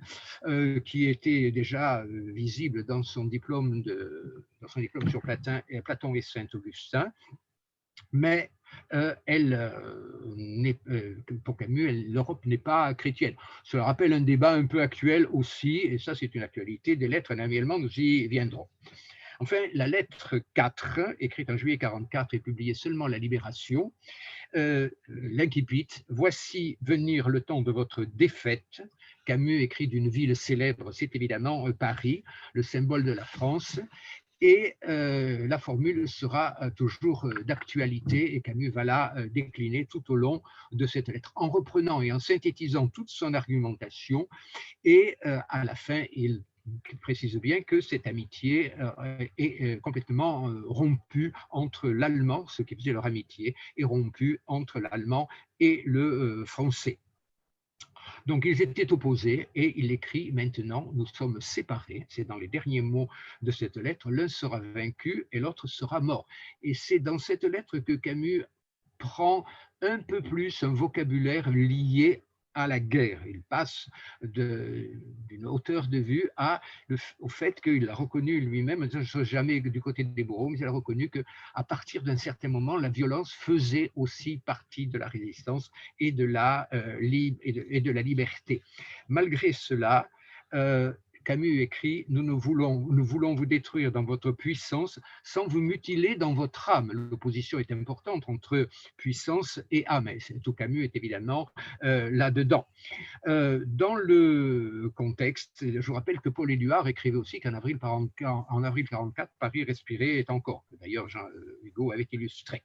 qui était déjà visible dans son diplôme sur Platon et Saint-Augustin, mais pour Camus, l'Europe n'est pas chrétienne. Cela rappelle un débat un peu actuel aussi, et ça c'est une actualité des lettres annuellement, nous y viendrons. Enfin, la lettre 4, écrite en juillet 1944 et publiée seulement à la Libération, l'incipit « Voici venir le temps de votre défaite ». Camus écrit d'une ville célèbre, c'est évidemment Paris, le symbole de la France. Et la formule sera toujours d'actualité et Camus va la décliner tout au long de cette lettre, en reprenant et en synthétisant toute son argumentation. Et à la fin, il précise bien que cette amitié est complètement rompue entre l'allemand, ce qui faisait leur amitié, est rompue entre l'allemand et le français. Donc ils étaient opposés et il écrit maintenant, nous sommes séparés, c'est dans les derniers mots de cette lettre, l'un sera vaincu et l'autre sera mort. Et c'est dans cette lettre que Camus prend un peu plus un vocabulaire lié à la guerre. Il passe d'une hauteur de vue au fait qu'il a reconnu lui-même, je ne suis jamais du côté des bourreaux, mais il a reconnu qu'à partir d'un certain moment, la violence faisait aussi partie de la résistance et de la liberté. Malgré cela, Camus écrit « Nous voulons vous détruire dans votre puissance sans vous mutiler dans votre âme ». L'opposition est importante entre puissance et âme. Tout Camus est évidemment là-dedans. Dans le contexte, je vous rappelle que Paul Éluard écrivait aussi qu'en avril 1944, Paris respirait est encore. D'ailleurs, Jean Hugo avait illustré.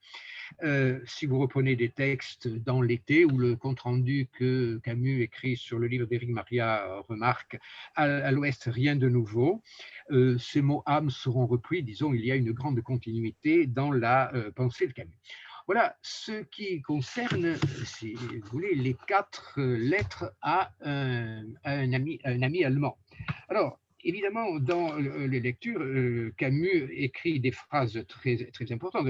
Si vous reprenez des textes dans l'été ou le compte-rendu que Camus écrit sur le livre d'Éric Maria remarque à l'ouest rien de nouveau, ces mots âme seront repris, disons, il y a une grande continuité dans la pensée de Camus. Voilà ce qui concerne, si vous voulez, les 4 lettres à un ami allemand. Alors, évidemment, dans les lectures, Camus écrit des phrases très, très importantes.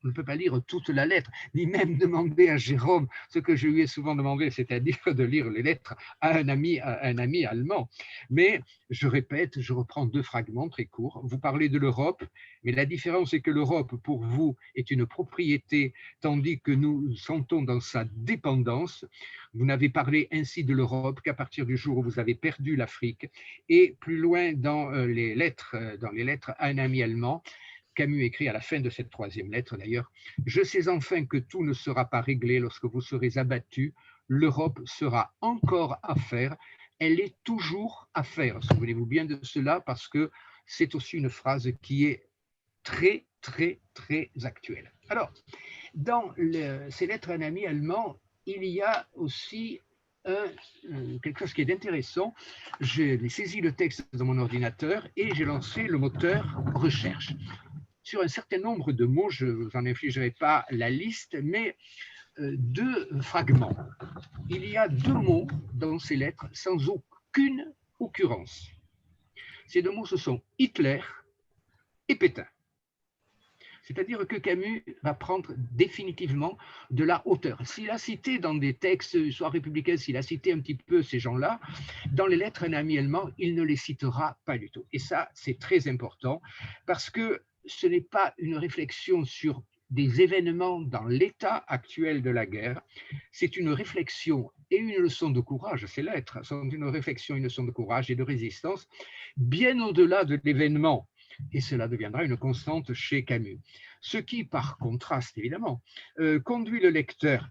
On ne peut pas lire toute la lettre, ni même demander à Jérôme ce que je lui ai souvent demandé, c'est-à-dire de lire les lettres à un ami allemand. Mais je répète, je reprends 2 fragments très courts. Vous parlez de l'Europe, mais la différence est que l'Europe, pour vous, est une propriété, tandis que nous sentons dans sa dépendance. Vous n'avez parlé ainsi de l'Europe qu'à partir du jour où vous avez perdu l'Afrique. Et plus loin dans les lettres à un ami allemand, Camus écrit à la fin de cette 3e lettre d'ailleurs, « Je sais enfin que tout ne sera pas réglé lorsque vous serez abattus. L'Europe sera encore à faire. Elle est toujours à faire. » Souvenez-vous bien de cela parce que c'est aussi une phrase qui est très, très, très actuelle. Alors, dans ces lettres à un ami allemand, il y a aussi quelque chose qui est intéressant. J'ai saisi le texte dans mon ordinateur et j'ai lancé le moteur recherche. Sur un certain nombre de mots, je ne vous en infligerai pas la liste, mais 2 fragments. Il y a 2 mots dans ces lettres sans aucune occurrence. Ces 2 mots, ce sont Hitler et Pétain. C'est-à-dire que Camus va prendre définitivement de la hauteur. S'il a cité dans des textes, soit républicains, s'il a cité un petit peu ces gens-là, dans les lettres à un ami allemand, il ne les citera pas du tout. Et ça, c'est très important parce que ce n'est pas une réflexion sur des événements dans l'état actuel de la guerre, c'est une réflexion et une leçon de courage, ces lettres sont une réflexion, une leçon de courage et de résistance, bien au-delà de l'événement. Et cela deviendra une constante chez Camus. Ce qui, par contraste, évidemment, conduit le lecteur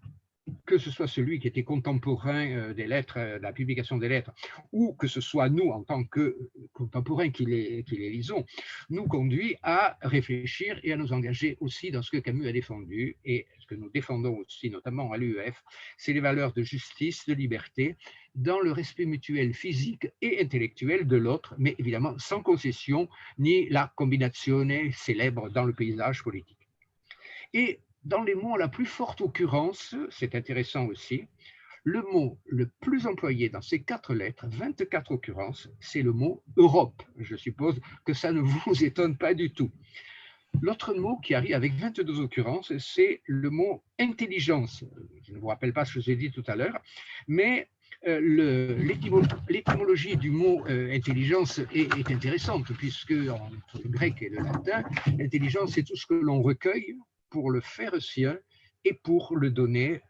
que ce soit celui qui était contemporain des lettres, de la publication des lettres, ou que ce soit nous en tant que contemporains qui les lisons, nous conduit à réfléchir et à nous engager aussi dans ce que Camus a défendu et ce que nous défendons aussi, notamment à l'UEF, c'est les valeurs de justice, de liberté, dans le respect mutuel physique et intellectuel de l'autre, mais évidemment sans concession ni la combinazione célèbre dans le paysage politique. Et dans les mots à la plus forte occurrence, c'est intéressant aussi, le mot le plus employé dans ces 4 lettres, 24 occurrences, c'est le mot Europe. Je suppose que ça ne vous étonne pas du tout. L'autre mot qui arrive avec 22 occurrences, c'est le mot intelligence. Je ne vous rappelle pas ce que j'ai dit tout à l'heure, mais l'étymologie du mot intelligence est intéressante, puisque entre le grec et le latin, l'intelligence, c'est tout ce que l'on recueille pour le faire sien et pour le donner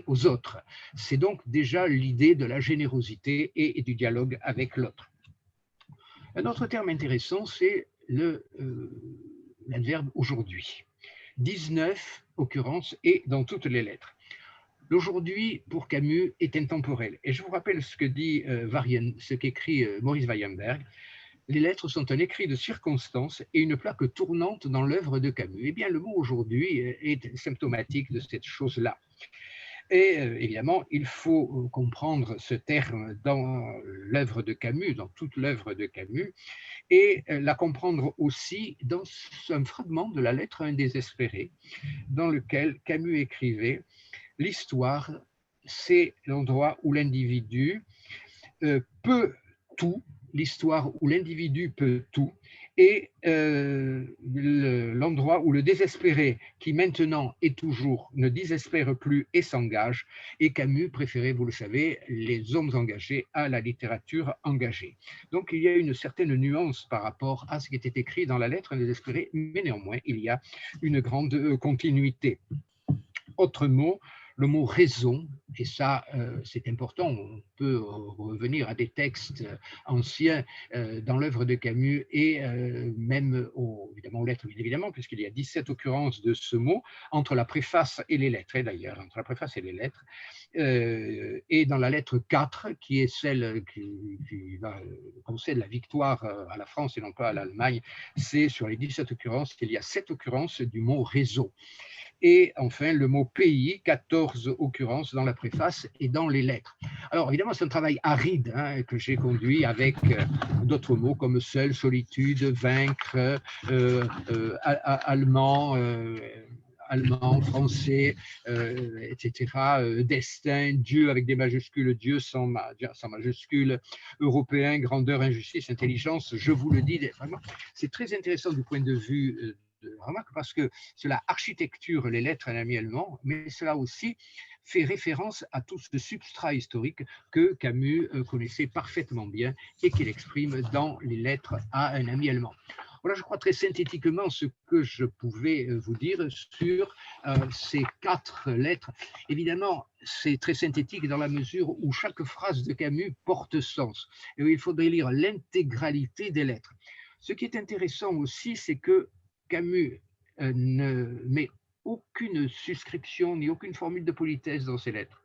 aux autres. C'est donc déjà l'idée de la générosité et du dialogue avec l'autre. Un autre terme intéressant, c'est l'adverbe aujourd'hui. 19 occurrences et dans toutes les lettres. L'aujourd'hui, pour Camus, est intemporel. Et je vous rappelle ce qu'écrit Maurice Weinberg. Les lettres sont un écrit de circonstance et une plaque tournante dans l'œuvre de Camus. Eh bien, le mot aujourd'hui est symptomatique de cette chose-là. Et évidemment, il faut comprendre ce terme dans l'œuvre de Camus, dans toute l'œuvre de Camus, et la comprendre aussi dans un fragment de la lettre à un désespéré, dans lequel Camus écrivait « L'histoire, c'est l'endroit où l'individu peut tout, l'histoire où l'individu peut tout, et l'endroit où le désespéré, qui maintenant et toujours ne désespère plus et s'engage, et Camus préférait, vous le savez, les hommes engagés à la littérature engagée. Donc il y a une certaine nuance par rapport à ce qui était écrit dans la lettre désespérée, mais néanmoins il y a une grande continuité. Autre mot, le mot raison, et ça c'est important, on peut revenir à des textes anciens dans l'œuvre de Camus et même évidemment aux lettres, évidemment, puisqu'il y a 17 occurrences de ce mot entre la préface et les lettres, d'ailleurs, entre la préface et les lettres, et dans la lettre 4, qui est celle qui concède la victoire à la France et non pas à l'Allemagne, c'est sur les 17 occurrences qu'il y a 7 occurrences du mot réseau. Et enfin, le mot pays, 14 occurrences dans la préface et dans les lettres. Alors, évidemment, c'est un travail aride que j'ai conduit avec d'autres mots comme seul, solitude, vaincre, allemand, français, etc., destin, Dieu avec des majuscules, Dieu sans majuscules, européen, grandeur, injustice, intelligence. Je vous le dis, vraiment, c'est très intéressant du point de vue de remarque parce que cela architecture les lettres en ami allemand, mais cela aussi fait référence à tout ce substrat historique que Camus connaissait parfaitement bien et qu'il exprime dans les lettres à un ami allemand. Voilà, je crois très synthétiquement ce que je pouvais vous dire sur ces 4 lettres. Évidemment, c'est très synthétique dans la mesure où chaque phrase de Camus porte sens. Et il faudrait lire l'intégralité des lettres. Ce qui est intéressant aussi, c'est que Camus ne met aucune suscription ni aucune formule de politesse dans ses lettres,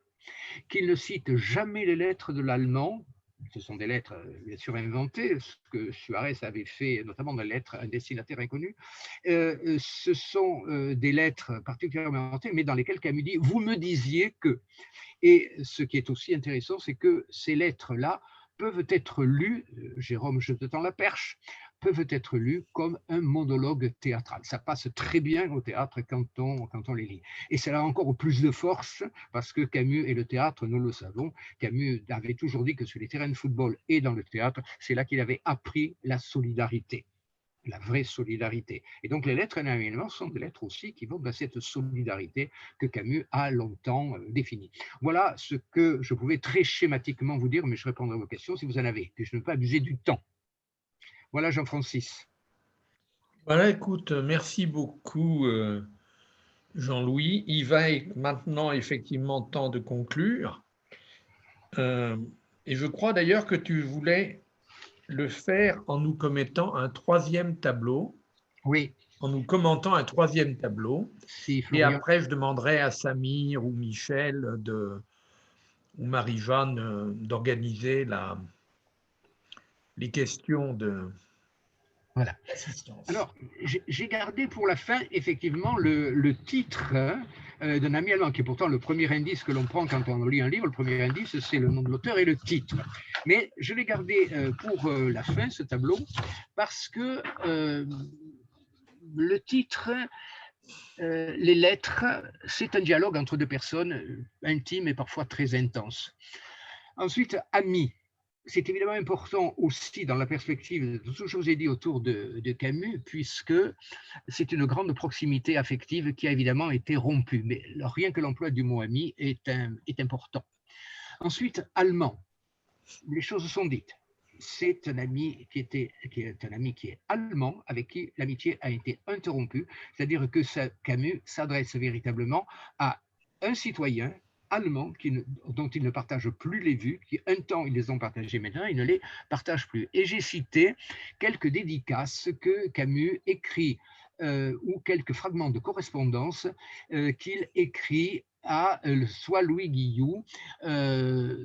qu'il ne cite jamais les lettres de l'allemand. Ce sont des lettres bien sûr inventées, ce que Suarez avait fait notamment dans les lettres Un destinataire inconnu. Ce sont des lettres particulièrement inventées, mais dans lesquelles Camus dit « vous me disiez que ». Et ce qui est aussi intéressant, c'est que ces lettres-là peuvent être lues, Jérôme, je te tends la perche, peuvent être lues comme un monologue théâtral. Ça passe très bien au théâtre quand on les lit. Et cela a encore plus de force parce que Camus et le théâtre, nous le savons, Camus avait toujours dit que sur les terrains de football et dans le théâtre, c'est là qu'il avait appris la solidarité, la vraie solidarité. Et donc les lettres énormément sont des lettres aussi qui vont dans cette solidarité que Camus a longtemps définie. Voilà ce que je pouvais très schématiquement vous dire, mais je répondrai à vos questions si vous en avez, que je ne veux pas abuser du temps. Voilà Jean-Francis. Voilà, écoute, merci beaucoup Jean-Louis. Il va être maintenant effectivement temps de conclure. Et je crois d'ailleurs que tu voulais le faire en nous commettant un 3e tableau. Oui. en nous commentant un troisième tableau. Si Et Florian... après, je demanderai à Samir ou Michel ou Marie-Jeanne d'organiser les questions de Voilà. assistance. Alors, j'ai gardé pour la fin, effectivement, le titre d'un ami allemand, qui est pourtant le premier indice que l'on prend quand on lit un livre. Le premier indice, c'est le nom de l'auteur et le titre. Mais je l'ai gardé pour la fin, ce tableau, parce que le titre, les lettres, c'est un dialogue entre deux personnes, intime et parfois très intense. Ensuite, ami. C'est évidemment important aussi dans la perspective de tout ce que je vous ai dit autour de Camus, puisque c'est une grande proximité affective qui a évidemment été rompue. Mais rien que l'emploi du mot ami est important. Ensuite, allemand. Les choses sont dites. C'est un ami qui est allemand, avec qui l'amitié a été interrompue. C'est-à-dire que Camus s'adresse véritablement à un citoyen allemand dont il ne partage plus les vues, qui un temps ils les ont partagées, maintenant il ne les partage plus. Et j'ai cité quelques dédicaces que Camus écrit ou quelques fragments de correspondance qu'il écrit à soit Louis Guillou,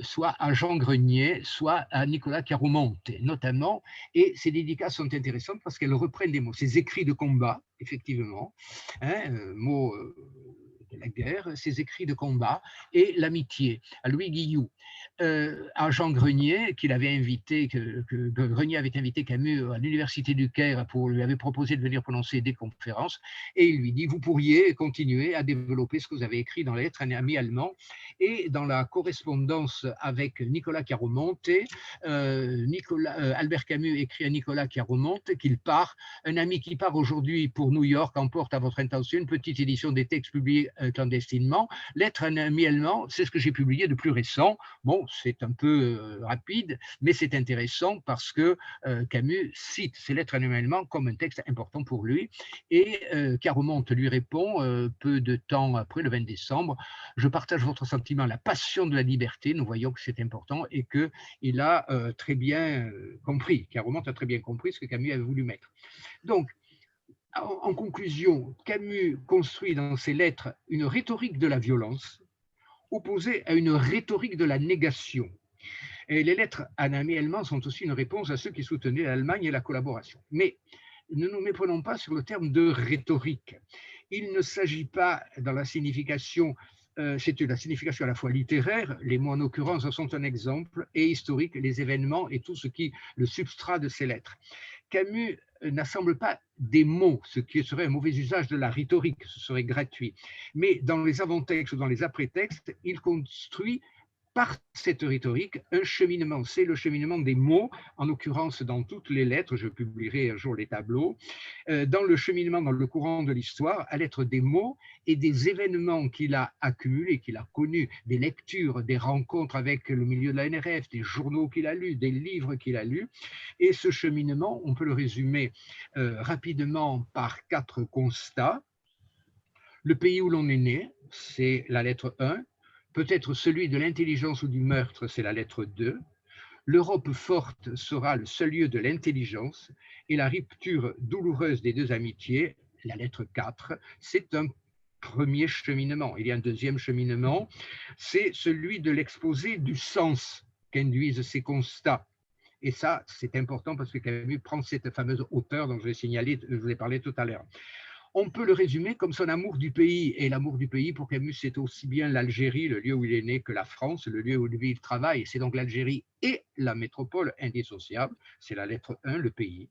soit à Jean Grenier, soit à Nicolas Chiaromonte, notamment. Et ces dédicaces sont intéressantes parce qu'elles reprennent des mots, ces écrits de combat, effectivement, hein, mots de la guerre, ses écrits de combat et l'amitié, à Louis Guillou, à Jean Grenier, qu'il avait invité, que Grenier avait invité Camus à l'université du Caire lui avait proposé de venir prononcer des conférences, et il lui dit, vous pourriez continuer à développer ce que vous avez écrit dans la lettre à un ami allemand. Et dans la correspondance avec Nicolas Chiaromonte, Albert Camus écrit à Nicolas Chiaromonte qu'il part, un ami qui part aujourd'hui pour New York emporte à votre intention une petite édition des textes publiés clandestinement. Lettre à un ami allemand, c'est ce que j'ai publié de plus récent. Bon, c'est un peu rapide, mais c'est intéressant parce que Camus cite ces lettres à un ami allemand comme un texte important pour lui. Et Chiaromonte lui répond peu de temps après, le 20 décembre, je partage votre sentiment, la passion de la liberté. Nous voyons que c'est important et qu'il a très bien compris, Chiaromonte a très bien compris ce que Camus avait voulu mettre. Donc, en conclusion, Camus construit dans ses lettres une rhétorique de la violence opposée à une rhétorique de la négation. Et les lettres à un ami allemand sont aussi une réponse à ceux qui soutenaient l'Allemagne et la collaboration. Mais ne nous méprenons pas sur le terme de rhétorique. Il ne s'agit pas, dans la signification, c'est la signification à la fois littéraire, les mots en l'occurrence sont un exemple, et historique, les événements et tout ce qui le substrat de ces lettres. Camus n'assemble pas des mots, ce qui serait un mauvais usage de la rhétorique, ce serait gratuit. Mais dans les avant-textes ou dans les après-textes, il construit par cette rhétorique un cheminement. C'est le cheminement des mots, en l'occurrence dans toutes les lettres, je publierai un jour les tableaux, dans le cheminement, dans le courant de l'histoire, à l'être des mots et des événements qu'il a accumulés, qu'il a connus, des lectures, des rencontres avec le milieu de la NRF, des journaux qu'il a lus, des livres qu'il a lus. Et ce cheminement, on peut le résumer rapidement par 4 constats. Le pays où l'on est né, c'est la lettre 1. Peut-être celui de l'intelligence ou du meurtre, c'est la lettre 2. L'Europe forte sera le seul lieu de l'intelligence et la rupture douloureuse des deux amitiés, la lettre 4, c'est un premier cheminement. Il y a un deuxième cheminement, c'est celui de l'exposé du sens qu'induisent ces constats. Et ça, c'est important parce que Camus prend cette fameuse hauteur dont je vous ai parlé tout à l'heure. On peut le résumer comme son amour du pays. Et l'amour du pays, pour Camus, c'est aussi bien l'Algérie, le lieu où il est né, que la France, le lieu où lui il travaille. C'est donc l'Algérie et la métropole indissociable. C'est la lettre 1, le pays.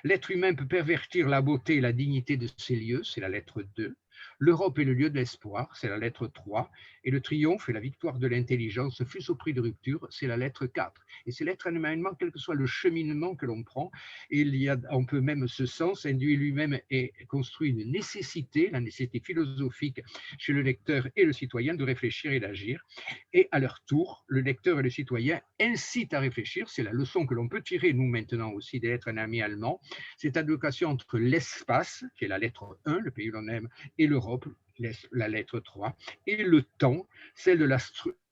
L'être humain peut pervertir la beauté et la dignité de ces lieux. C'est la lettre 2. L'Europe est le lieu de l'espoir, c'est la lettre 3, et le triomphe et la victoire de l'intelligence, fût-ce au prix de rupture, c'est la lettre 4. Et ces lettres animalement, quel que soit le cheminement que l'on prend, on peut même ce sens induit lui-même et construit une nécessité, la nécessité philosophique chez le lecteur et le citoyen de réfléchir et d'agir. Et à leur tour, le lecteur et le citoyen incitent à réfléchir, c'est la leçon que l'on peut tirer, nous maintenant aussi, des lettres à un ami allemand, cette advocation entre l'espace, qui est la lettre 1, le pays où l'on aime, et l'Europe, la lettre 3, et le temps, celle de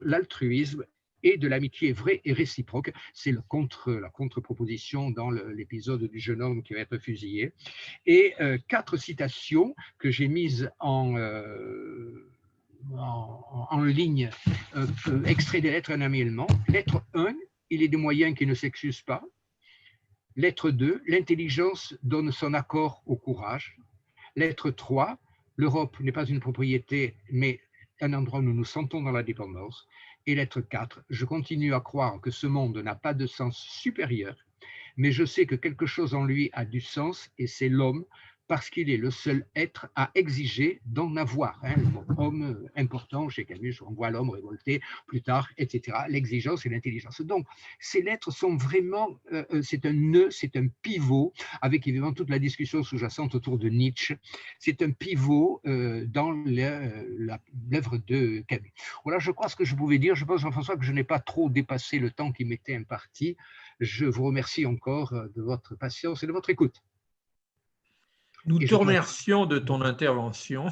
l'altruisme et de l'amitié vraie et réciproque. C'est la contre-proposition dans l'épisode du jeune homme qui va être fusillé. Et 4 citations que j'ai mises en ligne, extrait des lettres d'un ami allemand. Lettre 1, il est des moyens qui ne s'excusent pas. Lettre 2, l'intelligence donne son accord au courage. Lettre 3, l'Europe n'est pas une propriété, mais un endroit où nous nous sentons dans la dépendance. Et lettre 4, je continue à croire que ce monde n'a pas de sens supérieur, mais je sais que quelque chose en lui a du sens, et c'est l'homme, parce qu'il est le seul être à exiger d'en avoir. Le mot homme important chez Camus, on voit l'homme révolté plus tard, etc. L'exigence et l'intelligence. Donc, ces lettres sont vraiment, c'est un nœud, c'est un pivot, avec évidemment toute la discussion sous-jacente autour de Nietzsche. C'est un pivot dans l'œuvre de Camus. Voilà, je crois ce que je pouvais dire. Je pense, Jean-François, que je n'ai pas trop dépassé le temps qui m'était imparti. Je vous remercie encore de votre patience et de votre écoute. Nous te remercions de ton intervention.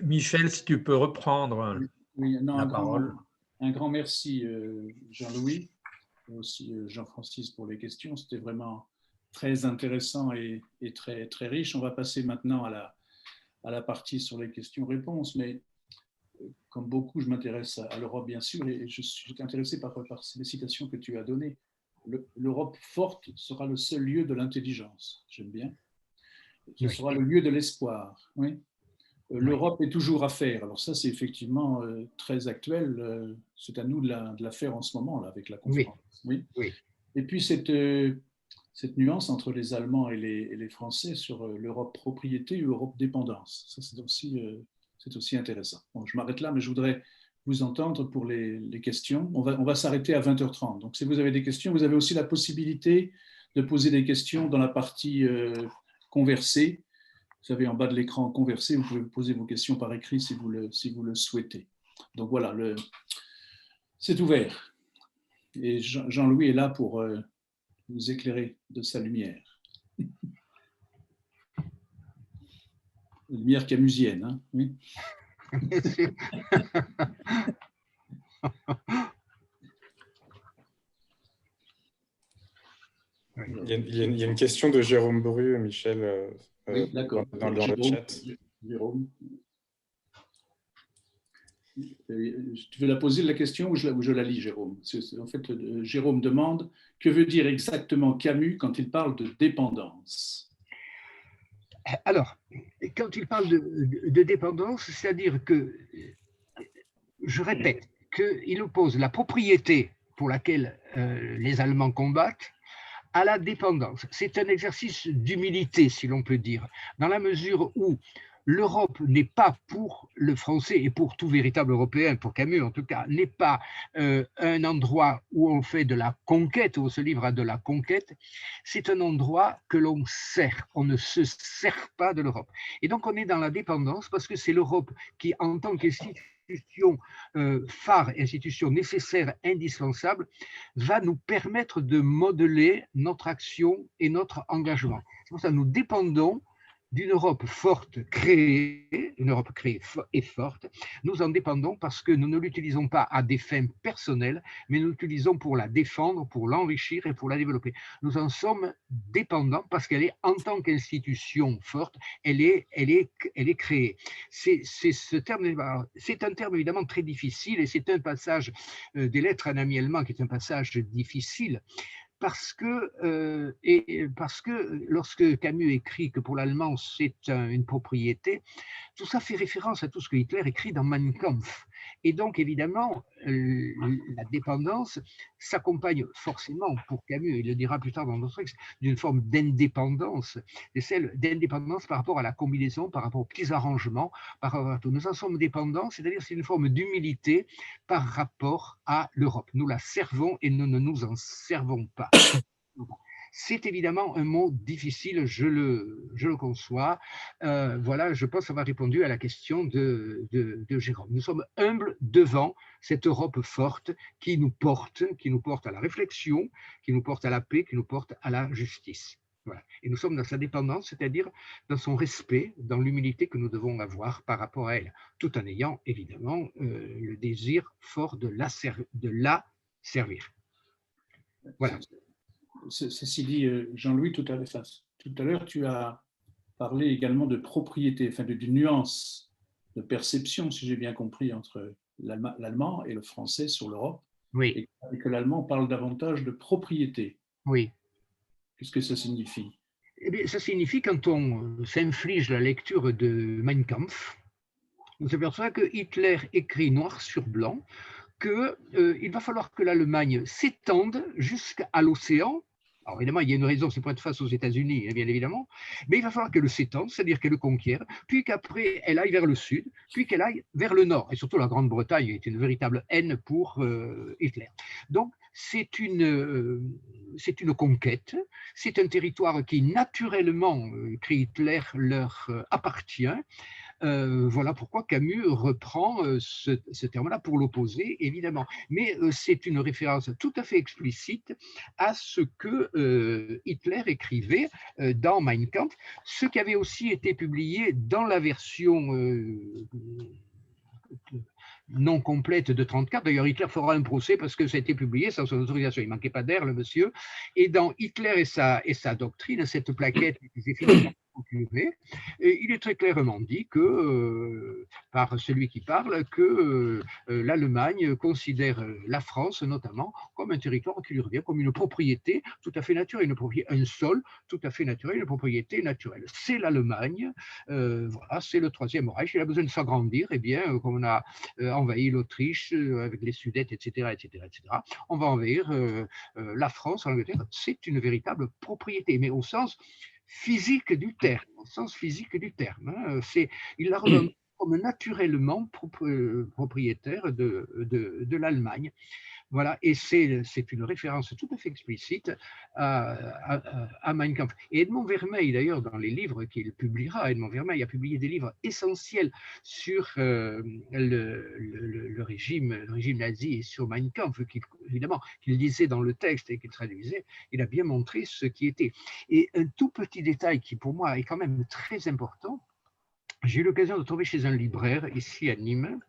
Michel, si tu peux reprendre la parole. Un grand merci, Jean-Louis, et aussi Jean-Francis pour les questions. C'était vraiment très intéressant et très, très riche. On va passer maintenant à la partie sur les questions-réponses, mais comme beaucoup, je m'intéresse à l'Europe, bien sûr, et je suis intéressé par les citations que tu as données. L'Europe forte sera le seul lieu de l'intelligence. J'aime bien. Ce sera le lieu de l'espoir. Oui. L'Europe est toujours à faire. Alors ça, c'est effectivement très actuel. C'est à nous de la faire en ce moment, là, avec la conférence. Oui. Oui. Et puis cette nuance entre les Allemands et les Français sur l'Europe propriété et l'Europe dépendance. Ça, c'est aussi intéressant. Bon, je m'arrête là, mais je voudrais vous entendre pour les questions. On va s'arrêter à 20h30. Donc, si vous avez des questions, vous avez aussi la possibilité de poser des questions dans la partie conversée. Vous savez, en bas de l'écran conversé, vous pouvez poser vos questions par écrit si vous le souhaitez. Donc voilà, c'est ouvert. Et Jean-Louis est là pour vous éclairer de sa lumière. Lumière camusienne, hein, oui. Il y a une question de Jérôme Bru, Michel, oui, d'accord. Dans le chat. Jérôme. Tu veux la poser la question ou je la lis, Jérôme? En fait, Jérôme demande que veut dire exactement Camus quand il parle de dépendance? Alors, quand il parle de dépendance, c'est-à-dire que, je répète, qu'il oppose la propriété pour laquelle les Allemands combattent à la dépendance. C'est un exercice d'humilité, si l'on peut dire, dans la mesure où l'Europe n'est pas pour le français et pour tout véritable Européen, pour Camus en tout cas, n'est pas un endroit où on fait de la conquête, où on se livre à de la conquête, c'est un endroit que l'on sert, on ne se sert pas de l'Europe. Et donc on est dans la dépendance parce que c'est l'Europe qui, en tant qu'institution phare, institution nécessaire, indispensable, va nous permettre de modeler notre action et notre engagement. C'est pour ça que nous dépendons d'une Europe forte créée, une Europe créée et forte, nous en dépendons parce que nous ne l'utilisons pas à des fins personnelles, mais nous l'utilisons pour la défendre, pour l'enrichir et pour la développer. Nous en sommes dépendants parce qu'elle est, en tant qu'institution forte, elle est créée. C'est un terme évidemment très difficile et c'est un passage des lettres à un ami allemand qui est un passage difficile. Parce que lorsque Camus écrit que pour l'allemand c'est une propriété, tout ça fait référence à tout ce que Hitler écrit dans Mein Kampf. Et donc évidemment, la dépendance s'accompagne forcément pour Camus, il le dira plus tard dans d'autres textes, d'une forme d'indépendance, c'est celle d'indépendance par rapport à la combinaison, par rapport aux petits arrangements, par rapport à tout. Nous en sommes dépendants, c'est-à-dire c'est une forme d'humilité par rapport à l'Europe. Nous la servons et nous ne nous en servons pas. C'est évidemment un mot difficile, je le conçois. Voilà, je pense avoir répondu à la question de Jérôme. Nous sommes humbles devant cette Europe forte qui nous porte à la réflexion, qui nous porte à la paix, qui nous porte à la justice. Voilà. Et nous sommes dans sa dépendance, c'est-à-dire dans son respect, dans l'humilité que nous devons avoir par rapport à elle, tout en ayant évidemment le désir fort de la servir. Voilà. Ceci dit, Jean-Louis, tout à l'heure, tu as parlé également de propriété, enfin d'une nuance de perception, si j'ai bien compris, entre l'allemand et le français sur l'Europe, Oui. Et que l'allemand parle davantage de propriété. Oui. Qu'est-ce que ça signifie? Eh bien, ça signifie, quand on s'inflige la lecture de Mein Kampf, on s'aperçoit que Hitler écrit noir sur blanc qu'il va falloir que l'Allemagne s'étende jusqu'à l'océan. Alors évidemment, il y a une raison, c'est pour être face aux États-Unis, bien évidemment, mais il va falloir qu'elle s'étende, c'est-à-dire qu'elle le conquiert, puis qu'après elle aille vers le sud, puis qu'elle aille vers le nord. Et surtout, la Grande-Bretagne est une véritable haine pour Hitler. Donc, c'est une conquête, c'est un territoire qui naturellement, écrit Hitler, leur appartient. Voilà pourquoi Camus reprend ce terme-là pour l'opposer, évidemment. Mais c'est une référence tout à fait explicite à ce que Hitler écrivait dans Mein Kampf, ce qui avait aussi été publié dans la version non complète de 1934. D'ailleurs, Hitler fera un procès parce que ça a été publié sans son autorisation. Il ne manquait pas d'air, le monsieur. Et dans Hitler et sa doctrine, cette plaquette qui s'est finalement procurée, il est très clairement dit que, par celui qui parle, que l'Allemagne considère la France, notamment, comme un territoire qui lui revient, comme une propriété tout à fait naturelle, un sol tout à fait naturel, une propriété naturelle. C'est l'Allemagne, voilà, c'est le Troisième Reich. Il a besoin de s'agrandir, eh bien, comme on a envahi l'Autriche avec les Sudètes, etc., etc., etc. On va envahir la France, l'Angleterre. C'est une véritable propriété, mais au sens physique du terme. Au sens physique du terme. Hein. Il la revendique comme naturellement propriétaire de l'Allemagne. Voilà, et c'est une référence tout à fait explicite à Mein Kampf. Et Edmond Vermeil, d'ailleurs, dans les livres qu'il publiera, Edmond Vermeil a publié des livres essentiels sur le régime nazi et sur Mein Kampf, évidemment, qu'il lisait dans le texte et qu'il traduisait. Il a bien montré ce qui était. Et un tout petit détail qui, pour moi, est quand même très important, j'ai eu l'occasion de trouver chez un libraire, ici à Nîmes,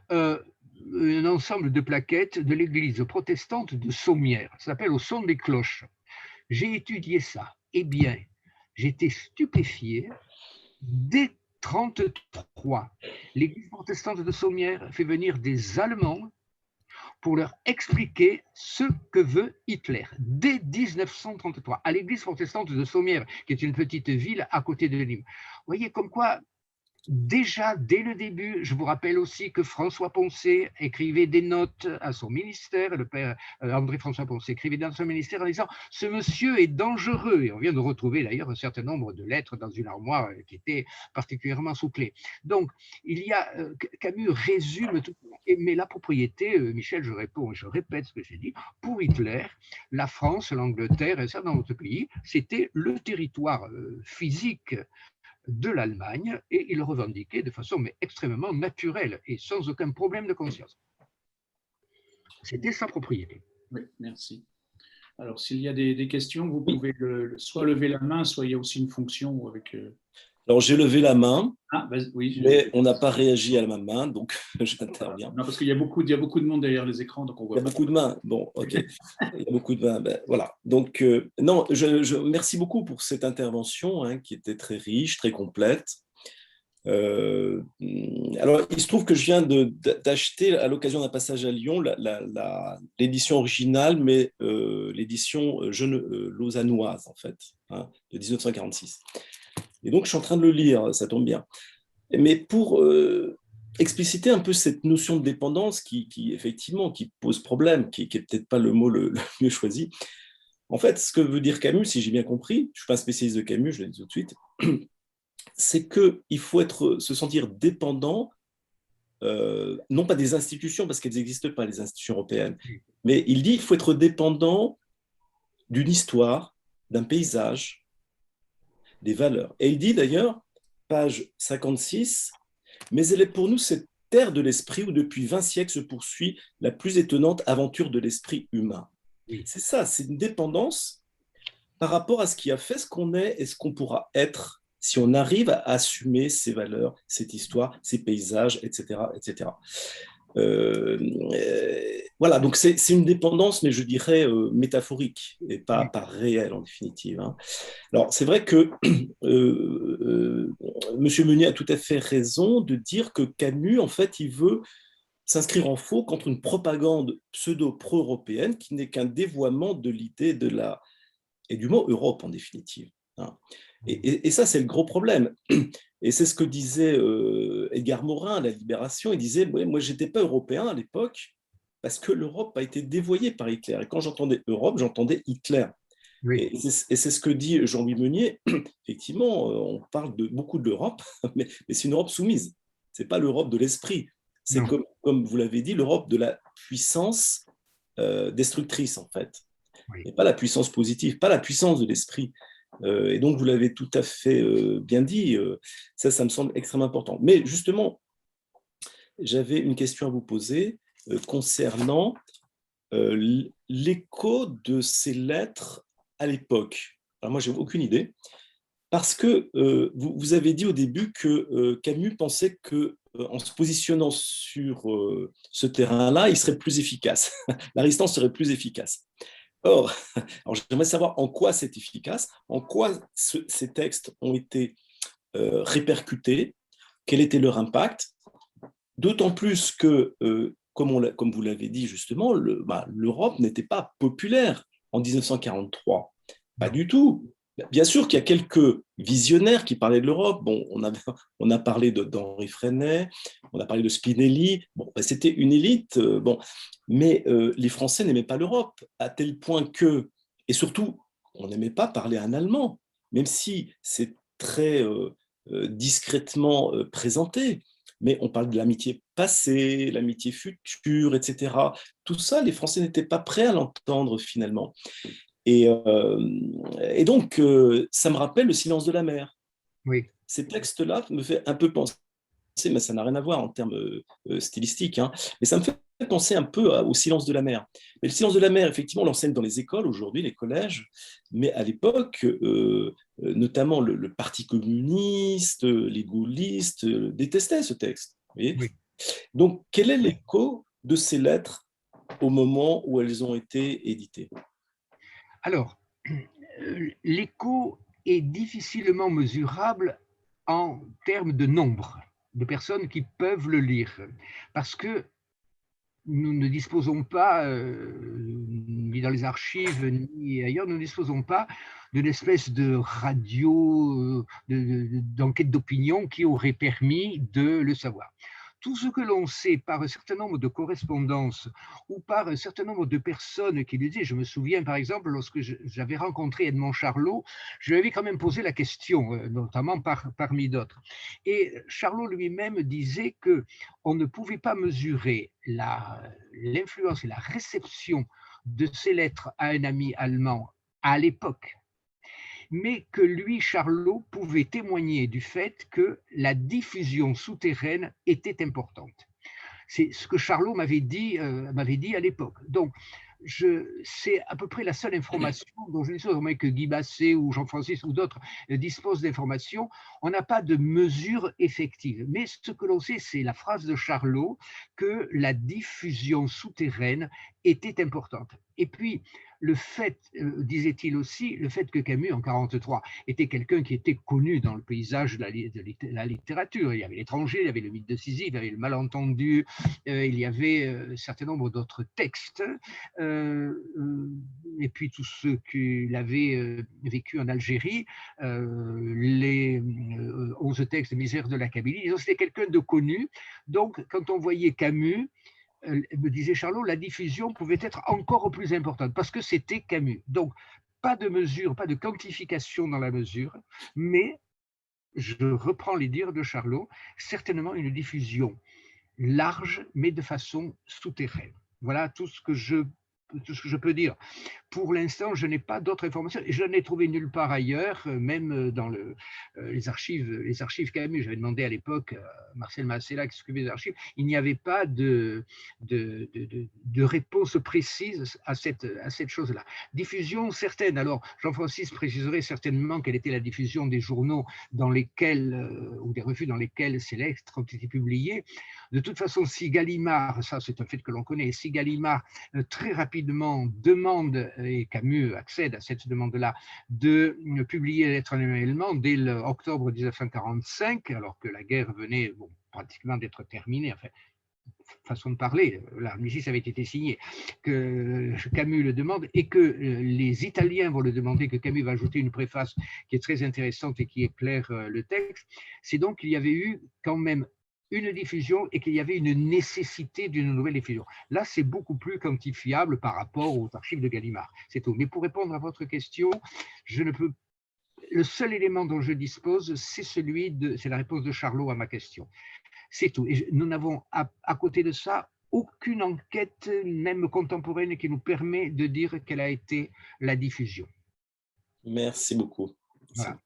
un ensemble de plaquettes de l'église protestante de Sommières. Ça s'appelle Au son des cloches. J'ai étudié ça. Eh bien, j'étais stupéfié. Dès 1933, l'église protestante de Sommières fait venir des Allemands pour leur expliquer ce que veut Hitler. Dès 1933, à l'église protestante de Sommières, qui est une petite ville à côté de Nîmes. Vous voyez comme quoi, déjà, dès le début, je vous rappelle aussi que François Poncet écrivait des notes à son ministère, le père André-François Poncet écrivait dans son ministère en disant « Ce monsieur est dangereux ». Et on vient de retrouver d'ailleurs un certain nombre de lettres dans une armoire qui était particulièrement sous clé. Donc, Camus résume tout. Mais la propriété, Michel, je réponds et je répète ce que j'ai dit, pour Hitler, la France, l'Angleterre et certains autres pays, c'était le territoire physique de l'Allemagne, et il le revendiquait de façon mais extrêmement naturelle et sans aucun problème de conscience. C'était sa propriété. Oui, merci. Alors, s'il y a des questions, vous pouvez soit lever la main, soit il y a aussi une fonction avec... Alors, j'ai levé la main, oui, mais on n'a pas réagi à ma main, donc j'interviens. Non, parce qu'il y a beaucoup de monde derrière les écrans, donc on voit. Il y a beaucoup de mains. Bon, ok. Il y a beaucoup de mains. Ben, voilà. Donc, non, merci beaucoup pour cette intervention hein, qui était très riche, très complète. Alors, il se trouve que je viens d'acheter à l'occasion d'un passage à Lyon l'édition originale, mais l'édition lausannoise en fait, hein, de 1946. Et donc, je suis en train de le lire, ça tombe bien. Mais pour expliciter un peu cette notion de dépendance qui effectivement, qui pose problème, qui n'est peut-être pas le mot le mieux choisi, en fait, ce que veut dire Camus, si j'ai bien compris, je ne suis pas un spécialiste de Camus, je le dis tout de suite, c'est qu'il faut se sentir dépendant, non pas des institutions, parce qu'elles n'existent pas, les institutions européennes, mais il dit qu'il faut être dépendant d'une histoire, d'un paysage, des valeurs. Et il dit d'ailleurs, page 56, mais elle est pour nous cette terre de l'esprit où depuis 20 siècles se poursuit la plus étonnante aventure de l'esprit humain. Oui. C'est ça, c'est une dépendance par rapport à ce qui a fait ce qu'on est et ce qu'on pourra être si on arrive à assumer ces valeurs, cette histoire, ces paysages, etc. etc. Voilà, donc c'est une dépendance, mais je dirais métaphorique et pas réelle en définitive. Hein. Alors c'est vrai que M. Meunier a tout à fait raison de dire que Camus, en fait, il veut s'inscrire en faux contre une propagande pseudo-pro-européenne qui n'est qu'un dévoiement de l'idée et du mot Europe en définitive. Hein. Et ça, c'est le gros problème. Et c'est ce que disait Edgar Morin à la Libération. Il disait, ouais, moi, je n'étais pas européen à l'époque parce que l'Europe a été dévoyée par Hitler. Et quand j'entendais Europe, j'entendais Hitler. Oui. Et c'est ce que dit Jean-Louis Meunier. Effectivement, on parle beaucoup de l'Europe, mais c'est une Europe soumise. Ce n'est pas l'Europe de l'esprit. C'est comme vous l'avez dit, l'Europe de la puissance destructrice, en fait. Oui. Et pas la puissance positive, pas la puissance de l'esprit. Et donc, vous l'avez tout à fait bien dit, ça me semble extrêmement important. Mais justement, j'avais une question à vous poser concernant l'écho de ces lettres à l'époque. Alors moi, je n'ai aucune idée, parce que vous avez dit au début que Camus pensait qu'en se positionnant sur ce terrain-là, il serait plus efficace. La résistance serait plus efficace. Or, j'aimerais savoir en quoi c'est efficace, en quoi ces textes ont été répercutés, quel était leur impact, d'autant plus que, comme vous l'avez dit justement, l'Europe n'était pas populaire en 1943, pas du tout. Bien sûr qu'il y a quelques visionnaires qui parlaient de l'Europe. Bon, on a parlé d'Henri Freinet, on a parlé de Spinelli. Bon, c'était une élite. Mais les Français n'aimaient pas l'Europe, à tel point que, et surtout, on n'aimait pas parler un allemand, même si c'est très discrètement présenté. Mais on parle de l'amitié passée, l'amitié future, etc. Tout ça, les Français n'étaient pas prêts à l'entendre finalement. Et donc, ça me rappelle Le silence de la mer. Oui. Ces textes-là me fait un peu penser, mais ça n'a rien à voir en termes stylistiques, hein, mais ça me fait penser un peu au silence de la mer. Mais le silence de la mer, effectivement, on l'enseigne dans les écoles aujourd'hui, les collèges, mais à l'époque, notamment le Parti communiste, les gaullistes détestaient ce texte. Vous voyez ? Oui. Donc, quel est l'écho de ces lettres au moment où elles ont été éditées ? Alors, l'écho est difficilement mesurable en termes de nombre de personnes qui peuvent le lire, parce que nous ne disposons pas, ni dans les archives, ni ailleurs, nous ne disposons pas d'une espèce de radio, d'enquête d'opinion qui aurait permis de le savoir. Tout ce que l'on sait par un certain nombre de correspondances ou par un certain nombre de personnes qui le disaient, je me souviens par exemple lorsque j'avais rencontré Edmond Charlot, je lui avais quand même posé la question, notamment parmi d'autres. Et Charlot lui-même disait qu'on ne pouvait pas mesurer l'influence et la réception de ces lettres à un ami allemand à l'époque, mais que lui, Charlot, pouvait témoigner du fait que la diffusion souterraine était importante. C'est ce que Charlot m'avait dit à l'époque. Donc, c'est à peu près la seule information dont je ne sais pas que Guy Basset ou Jean-Francis ou d'autres disposent d'informations. On n'a pas de mesure effective. Mais ce que l'on sait, c'est la phrase de Charlot que la diffusion souterraine était importante. Et puis, le fait, disait-il aussi, le fait que Camus, en 1943, était quelqu'un qui était connu dans le paysage de la littérature. Il y avait l'étranger, il y avait le mythe de Sisyphe, il y avait le malentendu, il y avait un certain nombre d'autres textes, et puis tous ceux qu'il avait vécu en Algérie, les 11 textes de Misère de la Kabylie. C'était quelqu'un de connu. Donc, quand on voyait Camus, me disait Charlot, la diffusion pouvait être encore plus importante parce que c'était Camus. Donc, pas de mesure, pas de quantification dans la mesure, mais, je reprends les dires de Charlot, certainement une diffusion large, mais de façon souterraine. Voilà tout ce que je tout ce que je peux dire. Pour l'instant, je n'ai pas d'autres informations et je n'ai trouvé nulle part ailleurs, même dans les archives Camus. J'avais demandé à l'époque à Marcel Massella qui s'occupait des archives, il n'y avait pas de réponse précise à cette chose-là. Diffusion certaine. Alors, Jean-Francis préciserait certainement quelle était la diffusion des journaux dans lesquels, ou des revues dans lesquelles ces lettres ont été publiées. De toute façon, si Gallimard, ça c'est un fait que l'on connaît, si Gallimard très rapidement demande, et Camus accède à cette demande-là, de publier les lettres annuellement dès octobre 1945, alors que la guerre venait pratiquement d'être terminée, enfin, façon de parler, l'armistice avait été signé, que Camus le demande et que les Italiens vont le demander, que Camus va ajouter une préface qui est très intéressante et qui éclaire le texte, c'est donc qu'il y avait eu quand même une diffusion et qu'il y avait une nécessité d'une nouvelle diffusion. Là, c'est beaucoup plus quantifiable par rapport aux archives de Gallimard. C'est tout. Mais pour répondre à votre question, je ne peux. Le seul élément dont je dispose, c'est la réponse de Charlot à ma question. C'est tout. Et nous n'avons, à côté de ça, aucune enquête, même contemporaine, qui nous permet de dire quelle a été la diffusion. Merci beaucoup. Voilà.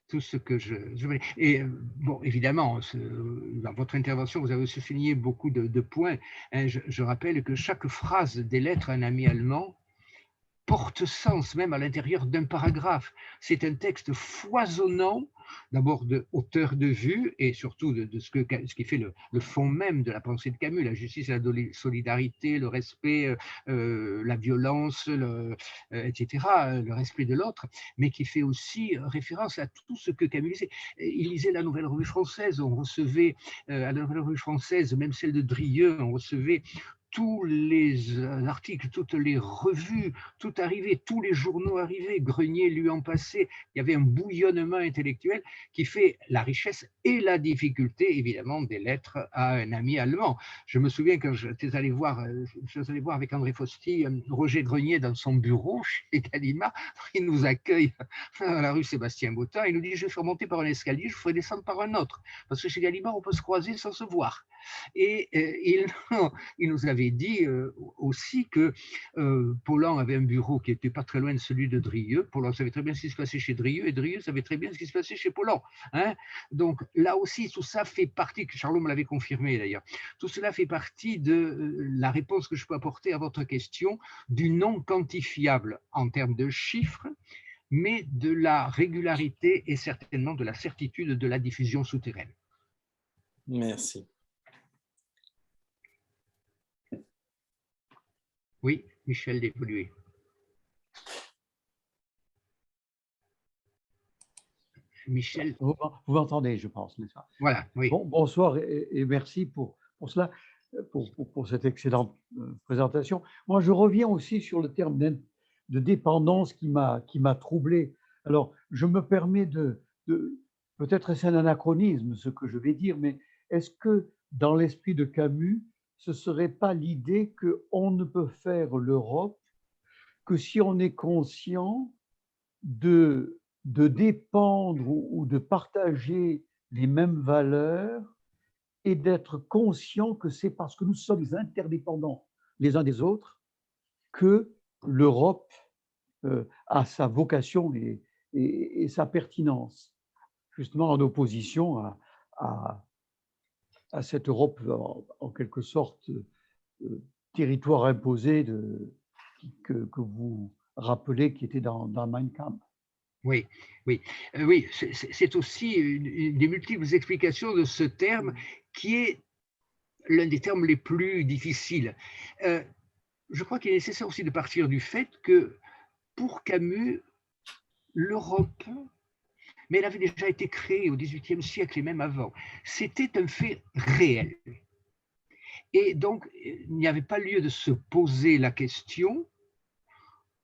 Tout ce que je voulais. Et bon, évidemment, dans votre intervention, vous avez aussi souligné beaucoup de points. Je rappelle que chaque phrase des lettres à un ami allemand porte sens même à l'intérieur d'un paragraphe. C'est un texte foisonnant, d'abord de hauteur de vue et surtout de ce qui fait le fond même de la pensée de Camus, la justice, la solidarité, le respect, la violence, etc., le respect de l'autre, mais qui fait aussi référence à tout ce que Camus lisait. Il lisait la Nouvelle Revue Française, on recevait à la Nouvelle Revue Française, même celle de Drieux, on recevait tous les articles, toutes les revues, tout arrivait, tous les journaux arrivaient, Grenier lui en passait. Il y avait un bouillonnement intellectuel qui fait la richesse et la difficulté, évidemment, des lettres à un ami allemand. Je me souviens quand je suis allé voir avec André Fausti Roger Grenier dans son bureau chez Gallimard. Il nous accueille à la rue Sébastien-Bottin. Il nous dit: je vais faire monter par un escalier, je ferai descendre par un autre. Parce que chez Gallimard, on peut se croiser sans se voir. Et il nous avait dit aussi que Paulan avait un bureau qui n'était pas très loin de celui de Drieux. Paulan savait très bien ce qui se passait chez Drieux et Drieux savait très bien ce qui se passait chez Paulan. Hein. Donc là aussi, tout ça fait partie, que Charlot me l'avait confirmé d'ailleurs, tout cela fait partie de la réponse que je peux apporter à votre question du non quantifiable en termes de chiffres, mais de la régularité et certainement de la certitude de la diffusion souterraine. Merci. Oui, Michel Dépollué. Michel. Vous m'entendez, je pense, n'est-ce pas? Voilà, oui. Bon, bonsoir et merci pour cela, pour cette excellente présentation. Moi, je reviens aussi sur le terme de dépendance qui m'a troublé. Alors, je me permets peut-être c'est un anachronisme ce que je vais dire, mais est-ce que dans l'esprit de Camus, ce ne serait pas l'idée qu'on ne peut faire l'Europe que si on est conscient de dépendre ou de partager les mêmes valeurs et d'être conscient que c'est parce que nous sommes interdépendants les uns des autres que l'Europe a sa vocation et sa pertinence, justement en opposition à cette Europe en quelque sorte territoire imposé que vous rappelez qui était dans Mein Kampf. Oui, oui, oui, c'est aussi une des multiples explications de ce terme qui est l'un des termes les plus difficiles. Je crois qu'il est nécessaire aussi de partir du fait que pour Camus, l'Europe, mais elle avait déjà été créée au XVIIIe siècle et même avant, c'était un fait réel. Et donc, il n'y avait pas lieu de se poser la question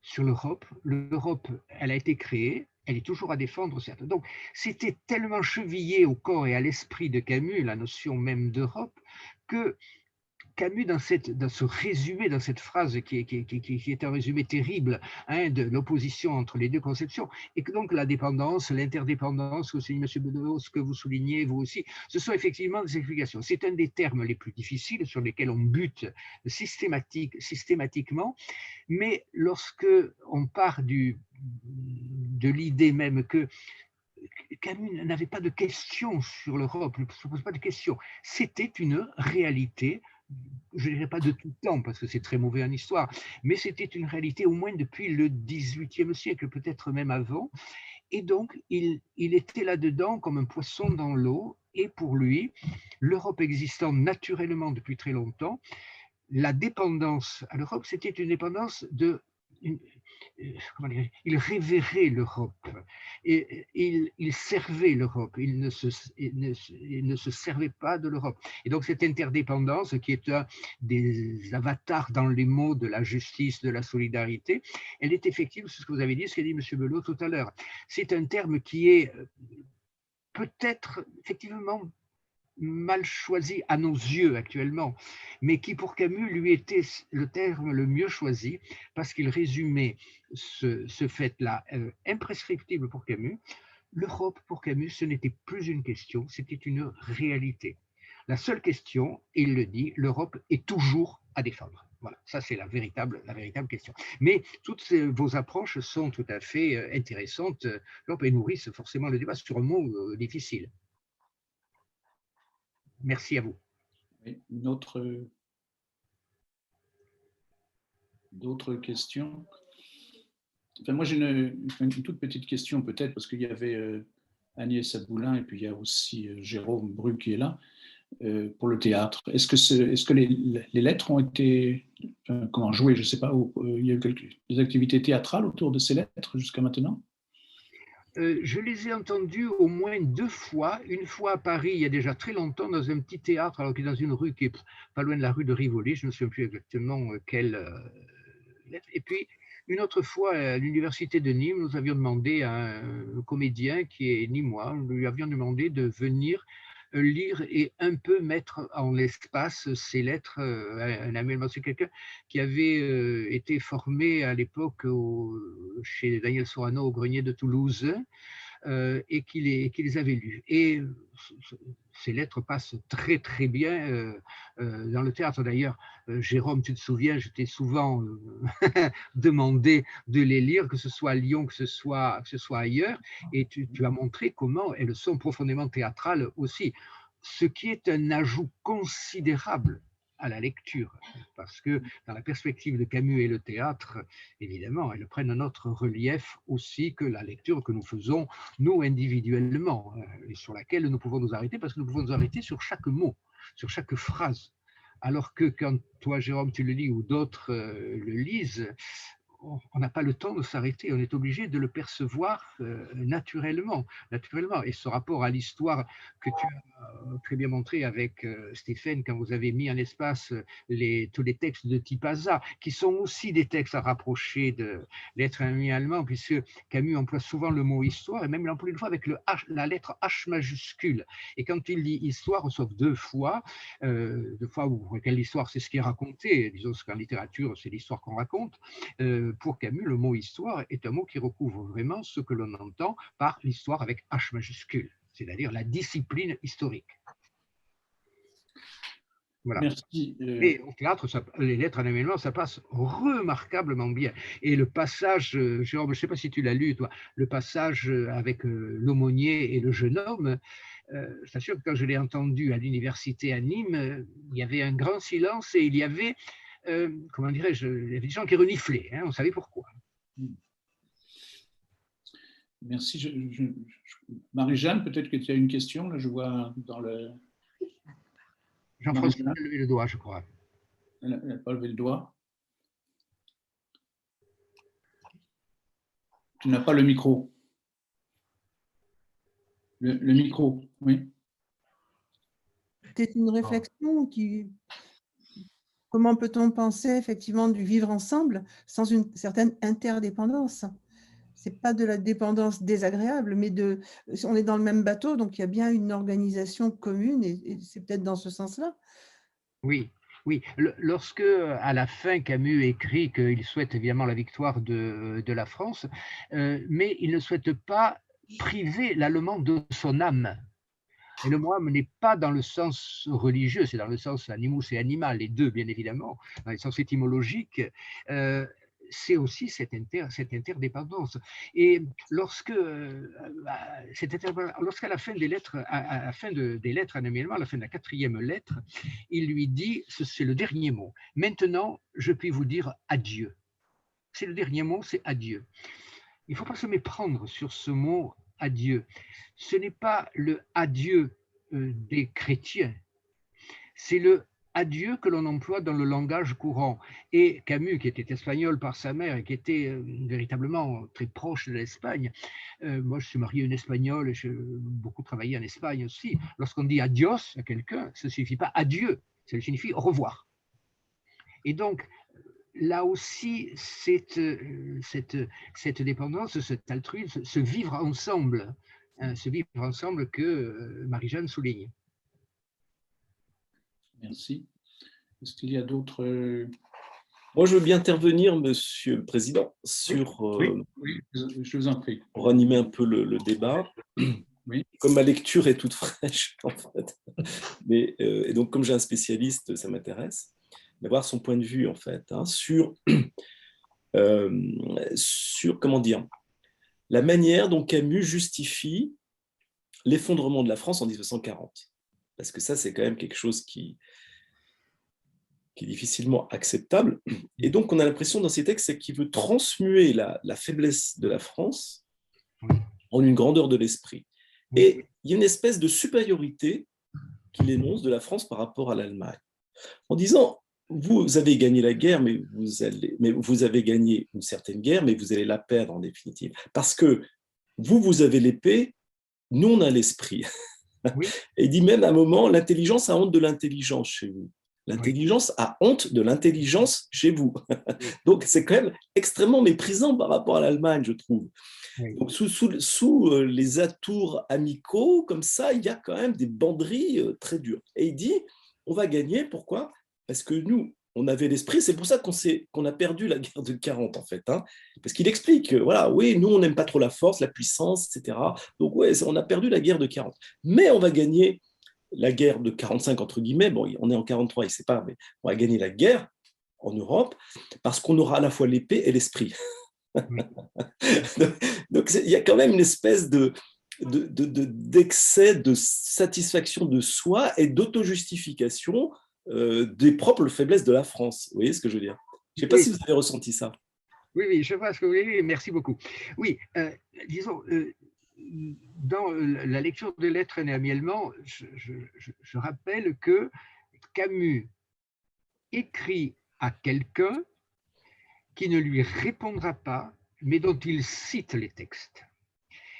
sur l'Europe. L'Europe, elle a été créée, elle est toujours à défendre, certes. Donc, c'était tellement chevillé au corps et à l'esprit de Camus, la notion même d'Europe, que Camus, dans ce résumé, dans cette phrase qui est un résumé terrible de l'opposition entre les deux conceptions, et que donc la dépendance, l'interdépendance, que M. Bedeau, ce que vous soulignez, vous aussi, ce sont effectivement des explications. C'est un des termes les plus difficiles sur lesquels on bute systématiquement, mais lorsque on part de l'idée même que Camus n'avait pas de questions sur l'Europe, ne se pose pas de questions. C'était une réalité, je ne dirais pas de tout temps, parce que c'est très mauvais en histoire, mais c'était une réalité au moins depuis le XVIIIe siècle, peut-être même avant. Et donc, il était là-dedans comme un poisson dans l'eau. Et pour lui, l'Europe existant naturellement depuis très longtemps, la dépendance à l'Europe, c'était une dépendance il révérait l'Europe, et il servait l'Europe, il ne se servait pas de l'Europe. Et donc cette interdépendance, qui est un des avatars dans les mots de la justice, de la solidarité, elle est effective, c'est ce que vous avez dit, ce qu'a dit M. Belot tout à l'heure. C'est un terme qui est peut-être effectivement mal choisi à nos yeux actuellement, mais qui pour Camus lui était le terme le mieux choisi, parce qu'il résumait ce fait-là imprescriptible pour Camus. L'Europe pour Camus, ce n'était plus une question, c'était une réalité. La seule question, il le dit, l'Europe est toujours à défendre. Voilà, ça c'est la véritable question. Mais toutes vos approches sont tout à fait intéressantes et nourrissent forcément le débat sur un mot difficile. Merci à vous. D'autres questions? Enfin, moi, j'ai une toute petite question peut-être, parce qu'il y avait Agnès Aboulin et puis il y a aussi Jérôme Bru qui est là, pour le théâtre. Est-ce que les lettres ont été jouées? Je ne sais pas, il y a eu des activités théâtrales autour de ces lettres jusqu'à maintenant? Je les ai entendus au moins 2 fois. Une fois à Paris, il y a déjà très longtemps, dans un petit théâtre, alors qui est dans une rue qui est pas loin de la rue de Rivoli, je ne me souviens plus exactement quelle lettre. Et puis, une autre fois, à l'université de Nîmes, nous avions demandé à un comédien qui est nîmois, nous lui avions demandé de venir lire et un peu mettre en l'espace ces lettres. Un ami, c'est quelqu'un qui avait été formé à l'époque chez Daniel Sorano au Grenier de Toulouse, et qui les avait lues. Et ces lettres passent très très bien dans le théâtre. D'ailleurs, Jérôme, tu te souviens, je t'ai souvent demandé de les lire, que ce soit à Lyon, que ce soit ailleurs, et tu as montré comment elles sont profondément théâtrales aussi, ce qui est un ajout considérable à la lecture, parce que dans la perspective de Camus et le théâtre, évidemment, elles prennent un autre relief aussi que la lecture que nous faisons, nous, individuellement, et sur laquelle nous pouvons nous arrêter, parce que nous pouvons nous arrêter sur chaque mot, sur chaque phrase. Alors que quand toi, Jérôme, tu le lis ou d'autres le lisent, on n'a pas le temps de s'arrêter, on est obligé de le percevoir naturellement. Et ce rapport à l'histoire que tu as très bien montré avec Stéphane, quand vous avez mis en espace tous les textes de Tipaza, qui sont aussi des textes à rapprocher de l'être ami allemand, puisque Camus emploie souvent le mot histoire, et même il emploie une fois avec la lettre H majuscule. Et quand il dit histoire, sauf 2 fois, où quelle histoire, c'est ce qui est raconté, disons qu'en littérature, c'est l'histoire qu'on raconte, pour Camus, le mot histoire est un mot qui recouvre vraiment ce que l'on entend par l'histoire avec H majuscule, c'est-à-dire la discipline historique. Voilà. Merci. Et au théâtre, les lettres en événement, ça passe remarquablement bien. Et le passage, Jérôme, je ne sais pas si tu l'as lu, toi, le passage avec l'aumônier et le jeune homme, je t'assure que quand je l'ai entendu à l'université à Nîmes, il y avait un grand silence et il y avait comment dirais-je, il y avait des gens qui reniflaient, on savait pourquoi. Merci. Marie-Jeanne, peut-être que tu as une question, là, je vois dans le... Jean-François a levé le doigt, je crois. Elle n'a pas levé le doigt. Tu n'as pas le micro. Le micro, oui. Peut-être une réflexion qui... Comment peut-on penser effectivement du vivre ensemble sans une certaine interdépendance? Ce n'est pas de la dépendance désagréable, mais on est dans le même bateau, donc il y a bien une organisation commune, et c'est peut-être dans ce sens-là. Oui, Oui, lorsque, à la fin, Camus écrit qu'il souhaite évidemment la victoire de la France, mais il ne souhaite pas priver l'Allemand de son âme. Et le mot âme n'est pas dans le sens religieux, c'est dans le sens animus et animal, les deux, bien évidemment, dans le sens étymologique. C'est aussi cette interdépendance. Et lorsqu'à la fin des lettres, des lettres annuellement, à la fin de la 4e lettre, il lui dit, c'est le dernier mot, maintenant je puis vous dire adieu. C'est le dernier mot, c'est adieu. Il ne faut pas se méprendre sur ce mot adieu. Ce n'est pas le adieu des chrétiens, c'est le adieu que l'on emploie dans le langage courant. Et Camus, qui était espagnol par sa mère et qui était véritablement très proche de l'Espagne, moi je suis marié à une espagnole et j'ai beaucoup travaillé en Espagne aussi. Lorsqu'on dit adios à quelqu'un, ça ne signifie pas adieu, ça signifie au revoir. Et donc, là aussi, cette dépendance, cet altruisme, ce vivre ensemble que Marie-Jeanne souligne. Merci. Est-ce qu'il y a d'autres... Moi, je veux bien intervenir, Monsieur le Président, sur, oui, je vous en prie. Pour animer un peu le débat. Oui. Comme ma lecture est toute fraîche, en fait, et donc comme j'ai un spécialiste, ça m'intéresse d'avoir son point de vue, en fait, hein, sur comment dire, la manière dont Camus justifie l'effondrement de la France en 1940. Parce que ça, c'est quand même quelque chose qui est difficilement acceptable. Et donc, on a l'impression dans ces textes, c'est qu'il veut transmuer la faiblesse de la France en une grandeur de l'esprit. Et il y a une espèce de supériorité qu'il énonce de la France par rapport à l'Allemagne, en disant, vous avez gagné la guerre, mais vous avez gagné une certaine guerre, mais vous allez la perdre en définitive. Parce que vous avez l'épée, nous, on a l'esprit. Oui. Et il dit même à un moment, l'intelligence a honte de l'intelligence chez vous. L'intelligence a honte de l'intelligence chez vous. Donc, c'est quand même extrêmement méprisant par rapport à l'Allemagne, je trouve. Donc, sous les atours amicaux, comme ça, il y a quand même des banderies très dures. Et il dit, on va gagner, pourquoi ? Parce que nous, on avait l'esprit, c'est pour ça qu'on a perdu la guerre de 40, en fait. Hein, parce qu'il explique, voilà, oui, nous, on n'aime pas trop la force, la puissance, etc. Donc, ouais, on a perdu la guerre de 40. Mais on va gagner la guerre de 45, entre guillemets. Bon, on est en 43, il ne sait pas, mais on va gagner la guerre en Europe parce qu'on aura à la fois l'épée et l'esprit. Donc, il y a quand même une espèce d'excès de satisfaction de soi et d'auto-justification des propres faiblesses de la France. Vous voyez ce que je veux dire ? Je ne sais pas si vous avez ressenti ça. Oui, je vois ce que vous voulez dire. Merci beaucoup. Oui, disons, dans la lecture des lettres annuellement, je rappelle que Camus écrit à quelqu'un qui ne lui répondra pas, mais dont il cite les textes.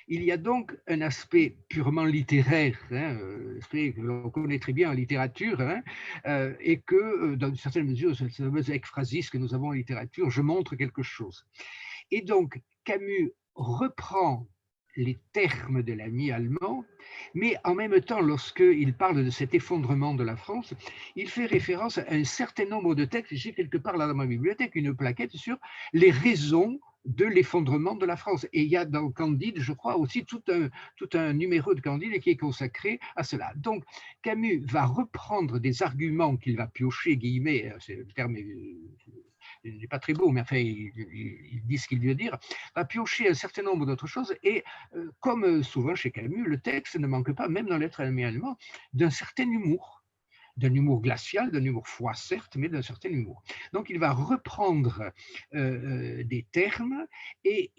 Il y a donc un aspect purement littéraire, aspect que l'on connaît très bien en littérature, et que, dans une certaine mesure, cette fameuse ekphrasis que nous avons en littérature, je montre quelque chose. Et donc, Camus reprend les termes de l'ami allemand, mais en même temps, lorsqu'il parle de cet effondrement de la France, il fait référence à un certain nombre de textes. J'ai quelque part là dans ma bibliothèque une plaquette sur les raisons de l'effondrement de la France. Et il y a dans Candide, je crois, aussi tout un numéro de Candide qui est consacré à cela. Donc, Camus va reprendre des arguments qu'il va piocher, guillemets, c'est le terme il n'est pas très beau, mais enfin, il dit ce qu'il veut dire, va piocher un certain nombre d'autres choses, et comme souvent chez Camus, le texte ne manque pas, même dans l'être allemand, d'un certain humour glacial, d'un humour froid, certes, mais d'un certain humour. Donc, il va reprendre des termes, et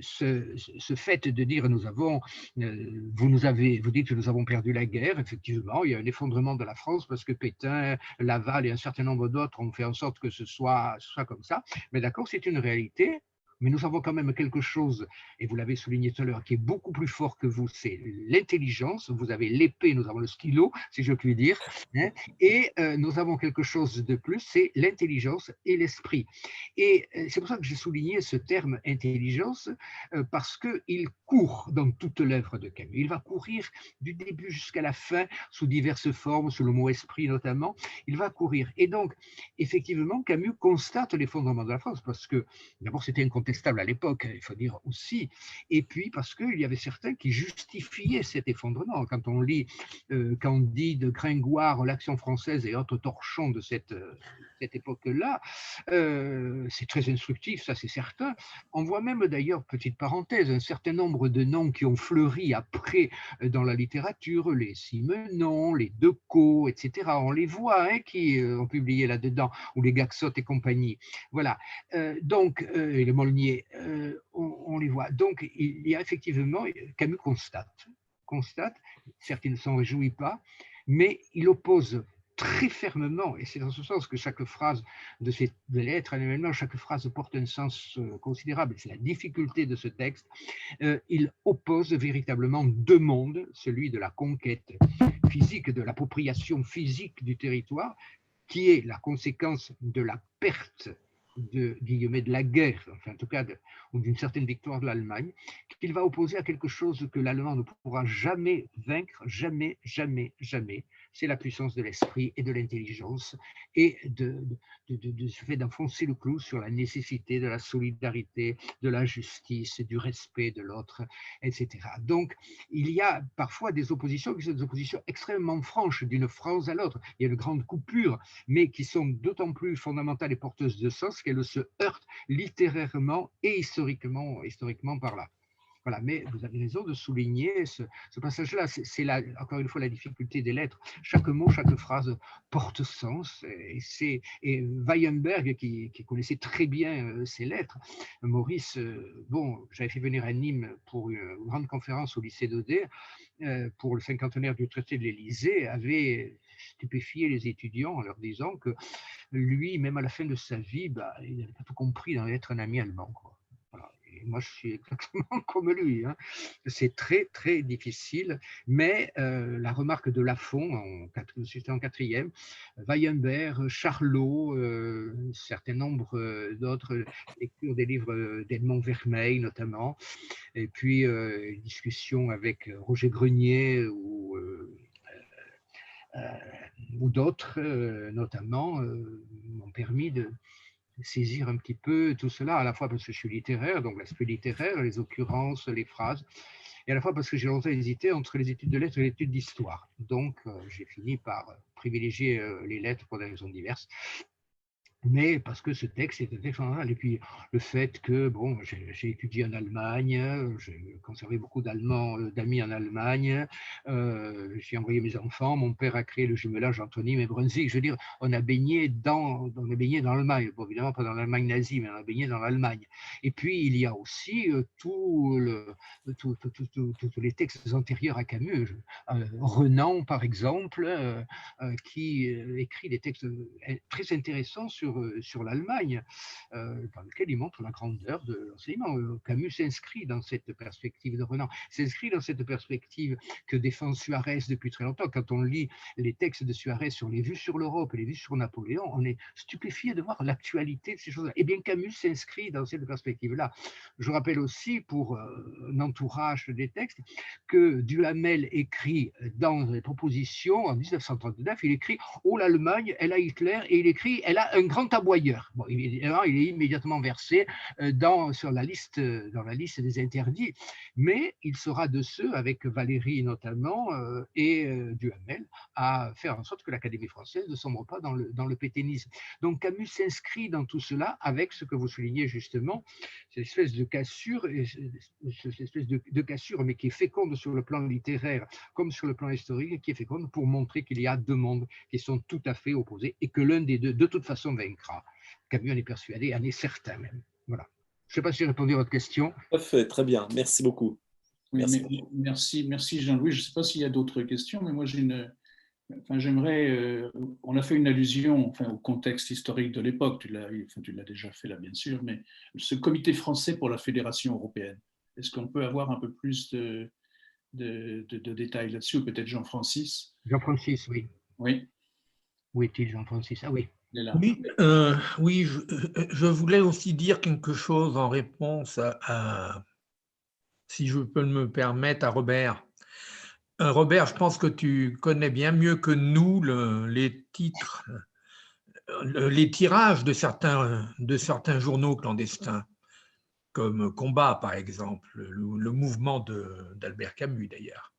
ce fait de dire vous dites que nous avons perdu la guerre, effectivement, il y a un effondrement de la France parce que Pétain, Laval et un certain nombre d'autres ont fait en sorte que ce soit comme ça, mais d'accord, c'est une réalité. mais nous avons quand même quelque chose, et vous l'avez souligné tout à l'heure, qui est beaucoup plus fort que vous, c'est l'intelligence. Vous avez l'épée, nous avons le stylo, si je puis dire, hein, et nous avons quelque chose de plus, c'est l'intelligence et l'esprit. Et c'est pour ça que j'ai souligné ce terme intelligence, parce qu'il court dans toute l'œuvre de Camus. Il va courir du début jusqu'à la fin, sous diverses formes, sous le mot esprit notamment, il va courir. Et donc, effectivement, Camus constate les fondements de la France, parce que d'abord, c'était incontestable à l'époque, il faut dire aussi, et puis parce qu'il y avait certains qui justifiaient cet effondrement. Quand on lit Candide, Gringoire, l'Action française et autres torchons de cette époque-là, c'est très instructif, ça c'est certain. On voit même d'ailleurs, petite parenthèse, un certain nombre de noms qui ont fleuri après dans la littérature, les Simenon, les Decaux, etc. On les voit hein, qui ont publié là-dedans, ou les Gaxot et compagnie. Voilà. Donc, et les Molnier, on les voit. Donc, il y a effectivement, Camus constate, certes il ne s'en réjouit pas, mais il oppose très fermement, et c'est dans ce sens que chaque phrase de ces lettres, annuellement, chaque phrase porte un sens considérable, c'est la difficulté de ce texte, il oppose véritablement deux mondes, celui de la conquête physique, de l'appropriation physique du territoire, qui est la conséquence de la perte de la guerre, enfin en tout cas ou d'une certaine victoire de l'Allemagne, qu'il va opposer à quelque chose que l'Allemand ne pourra jamais vaincre, jamais, jamais, jamais, c'est la puissance de l'esprit et de l'intelligence, et de ce fait d'enfoncer le clou sur la nécessité de la solidarité, de la justice, du respect de l'autre, etc. Donc, il y a parfois des oppositions qui sont des oppositions extrêmement franches d'une phrase à l'autre. Il y a de grandes coupures, mais qui sont d'autant plus fondamentales et porteuses de sens qu'elles se heurtent littérairement et historiquement par là. Voilà, mais vous avez raison de souligner ce passage-là. C'est là, encore une fois, la difficulté des lettres. Chaque mot, chaque phrase porte sens. Et Weyemberg, qui connaissait très bien ces lettres, Maurice, bon, j'avais fait venir à Nîmes pour une grande conférence au lycée d'Auder, pour le cinquantenaire du traité de l'Élysée, avait stupéfié les étudiants en leur disant que lui, même à la fin de sa vie, il n'avait pas tout compris dans être un ami allemand, quoi. Et moi, je suis exactement comme lui. Hein. C'est très, très difficile. Mais la remarque de Lafon, c'était en quatrième, Weyemberg, Charlot, un certain nombre d'autres lectures des livres d'Edmond Vermeil, notamment. Et puis, une discussion avec Roger Grenier ou d'autres, notamment, m'ont permis de saisir un petit peu tout cela, à la fois parce que je suis littéraire, donc l'aspect littéraire, les occurrences, les phrases, et à la fois parce que j'ai longtemps hésité entre les études de lettres et les études d'histoire. Donc, j'ai fini par privilégier les lettres pour des raisons diverses. Mais parce que ce texte était très fondamental. Et puis le fait que, bon, j'ai étudié en Allemagne, j'ai conservé beaucoup d'amis en Allemagne, j'ai envoyé mes enfants, mon père a créé le jumelage entre Nîmes et Brunswick. Je veux dire, on a baigné dans l'Allemagne, bon, évidemment pas dans l'Allemagne nazie, mais on a baigné dans l'Allemagne. Et puis il y a aussi tous les textes antérieurs à Camus, Renan par exemple, qui écrit des textes très intéressants sur l'Allemagne, dans lequel il montre la grandeur de l'enseignement. Camus s'inscrit dans cette perspective de Renan, s'inscrit dans cette perspective que défend Suarez depuis très longtemps. Quand on lit les textes de Suarez sur les vues sur l'Europe et les vues sur Napoléon, on est stupéfié de voir l'actualité de ces choses-là. Eh bien, Camus s'inscrit dans cette perspective-là. Je rappelle aussi, pour un entourage des textes, que Duhamel écrit dans les propositions, en 1939, il écrit « Oh, l'Allemagne, elle a Hitler » et il écrit « Elle a un grand aboyeur ». Bon, évidemment, il est immédiatement versé dans la liste des interdits, mais il sera de ceux, avec Valéry notamment et Duhamel, à faire en sorte que l'Académie française ne sombre pas dans le pétainisme. Donc Camus s'inscrit dans tout cela avec ce que vous soulignez justement, cette espèce de cassure, mais qui est féconde sur le plan littéraire comme sur le plan historique, qui est féconde pour montrer qu'il y a deux mondes qui sont tout à fait opposés et que l'un des deux, de toute façon, vaincra. Camus en est persuadé, en est certain même. Voilà. Je ne sais pas si j'ai répondu à votre question. Tout à fait, très bien. Merci beaucoup. Oui, merci Jean-Louis. Je ne sais pas s'il y a d'autres questions, mais moi j'ai Enfin, on a fait une allusion au contexte historique de l'époque, tu l'as déjà fait là bien sûr, mais ce comité français pour la Fédération européenne, est-ce qu'on peut avoir un peu plus de détails là-dessus, ou peut-être Jean-Francis? Jean-Francis, oui. Oui, Où est-il, Jean-Francis? Ah oui. il est là. Oui, oui, je voulais aussi dire quelque chose en réponse si je peux me permettre, à Robert. Robert, je pense que tu connais bien mieux que nous les titres, les tirages de certains journaux clandestins, comme Combat, par exemple, le mouvement d'Albert Camus, d'ailleurs.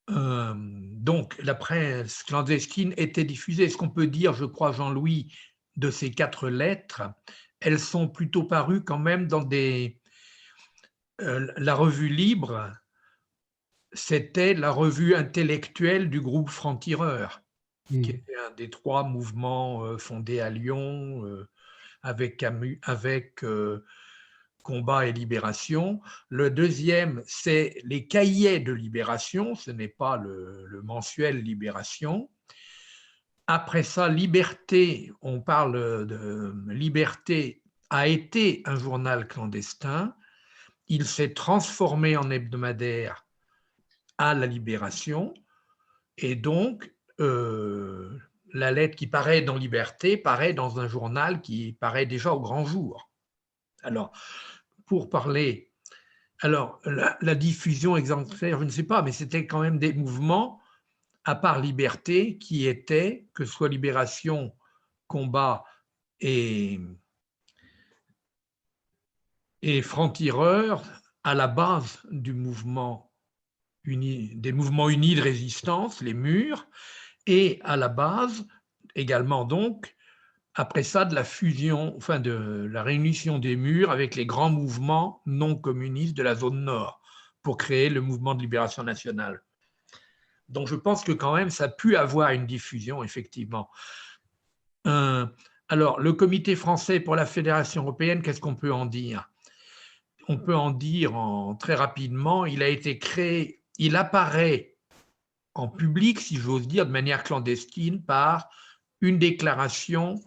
Donc, la presse clandestine était diffusée. Ce qu'on peut dire, je crois, Jean-Louis, de ces 4 lettres, elles sont plutôt parues quand même dans la revue Libre, c'était la revue intellectuelle du groupe Franc-Tireur, qui était un des 3 mouvements fondés à Lyon avec Camus, avec Combat et Libération. Le deuxième, c'est les cahiers de Libération, ce n'est pas le mensuel Libération. Après ça, Liberté, on parle de Liberté, a été un journal clandestin. Il s'est transformé en hebdomadaire à la Libération. Et donc, la lettre qui paraît dans Liberté paraît dans un journal qui paraît déjà au grand jour. Alors, pour parler, la diffusion exemplaire, je ne sais pas, mais c'était quand même des mouvements, à part Liberté, qui étaient, que ce soit Libération, Combat et Franc-Tireur, à la base des mouvements unis de résistance, les murs, et à la base également donc, après ça, de la fusion, enfin de la réunion des murs avec les grands mouvements non communistes de la zone nord pour créer le mouvement de libération nationale. Donc je pense que quand même ça a pu avoir une diffusion, effectivement. Alors, le Comité français pour la Fédération européenne, qu'est-ce qu'on peut en dire? On peut en dire très rapidement, il a été créé, il apparaît en public, si j'ose dire, de manière clandestine, par une déclaration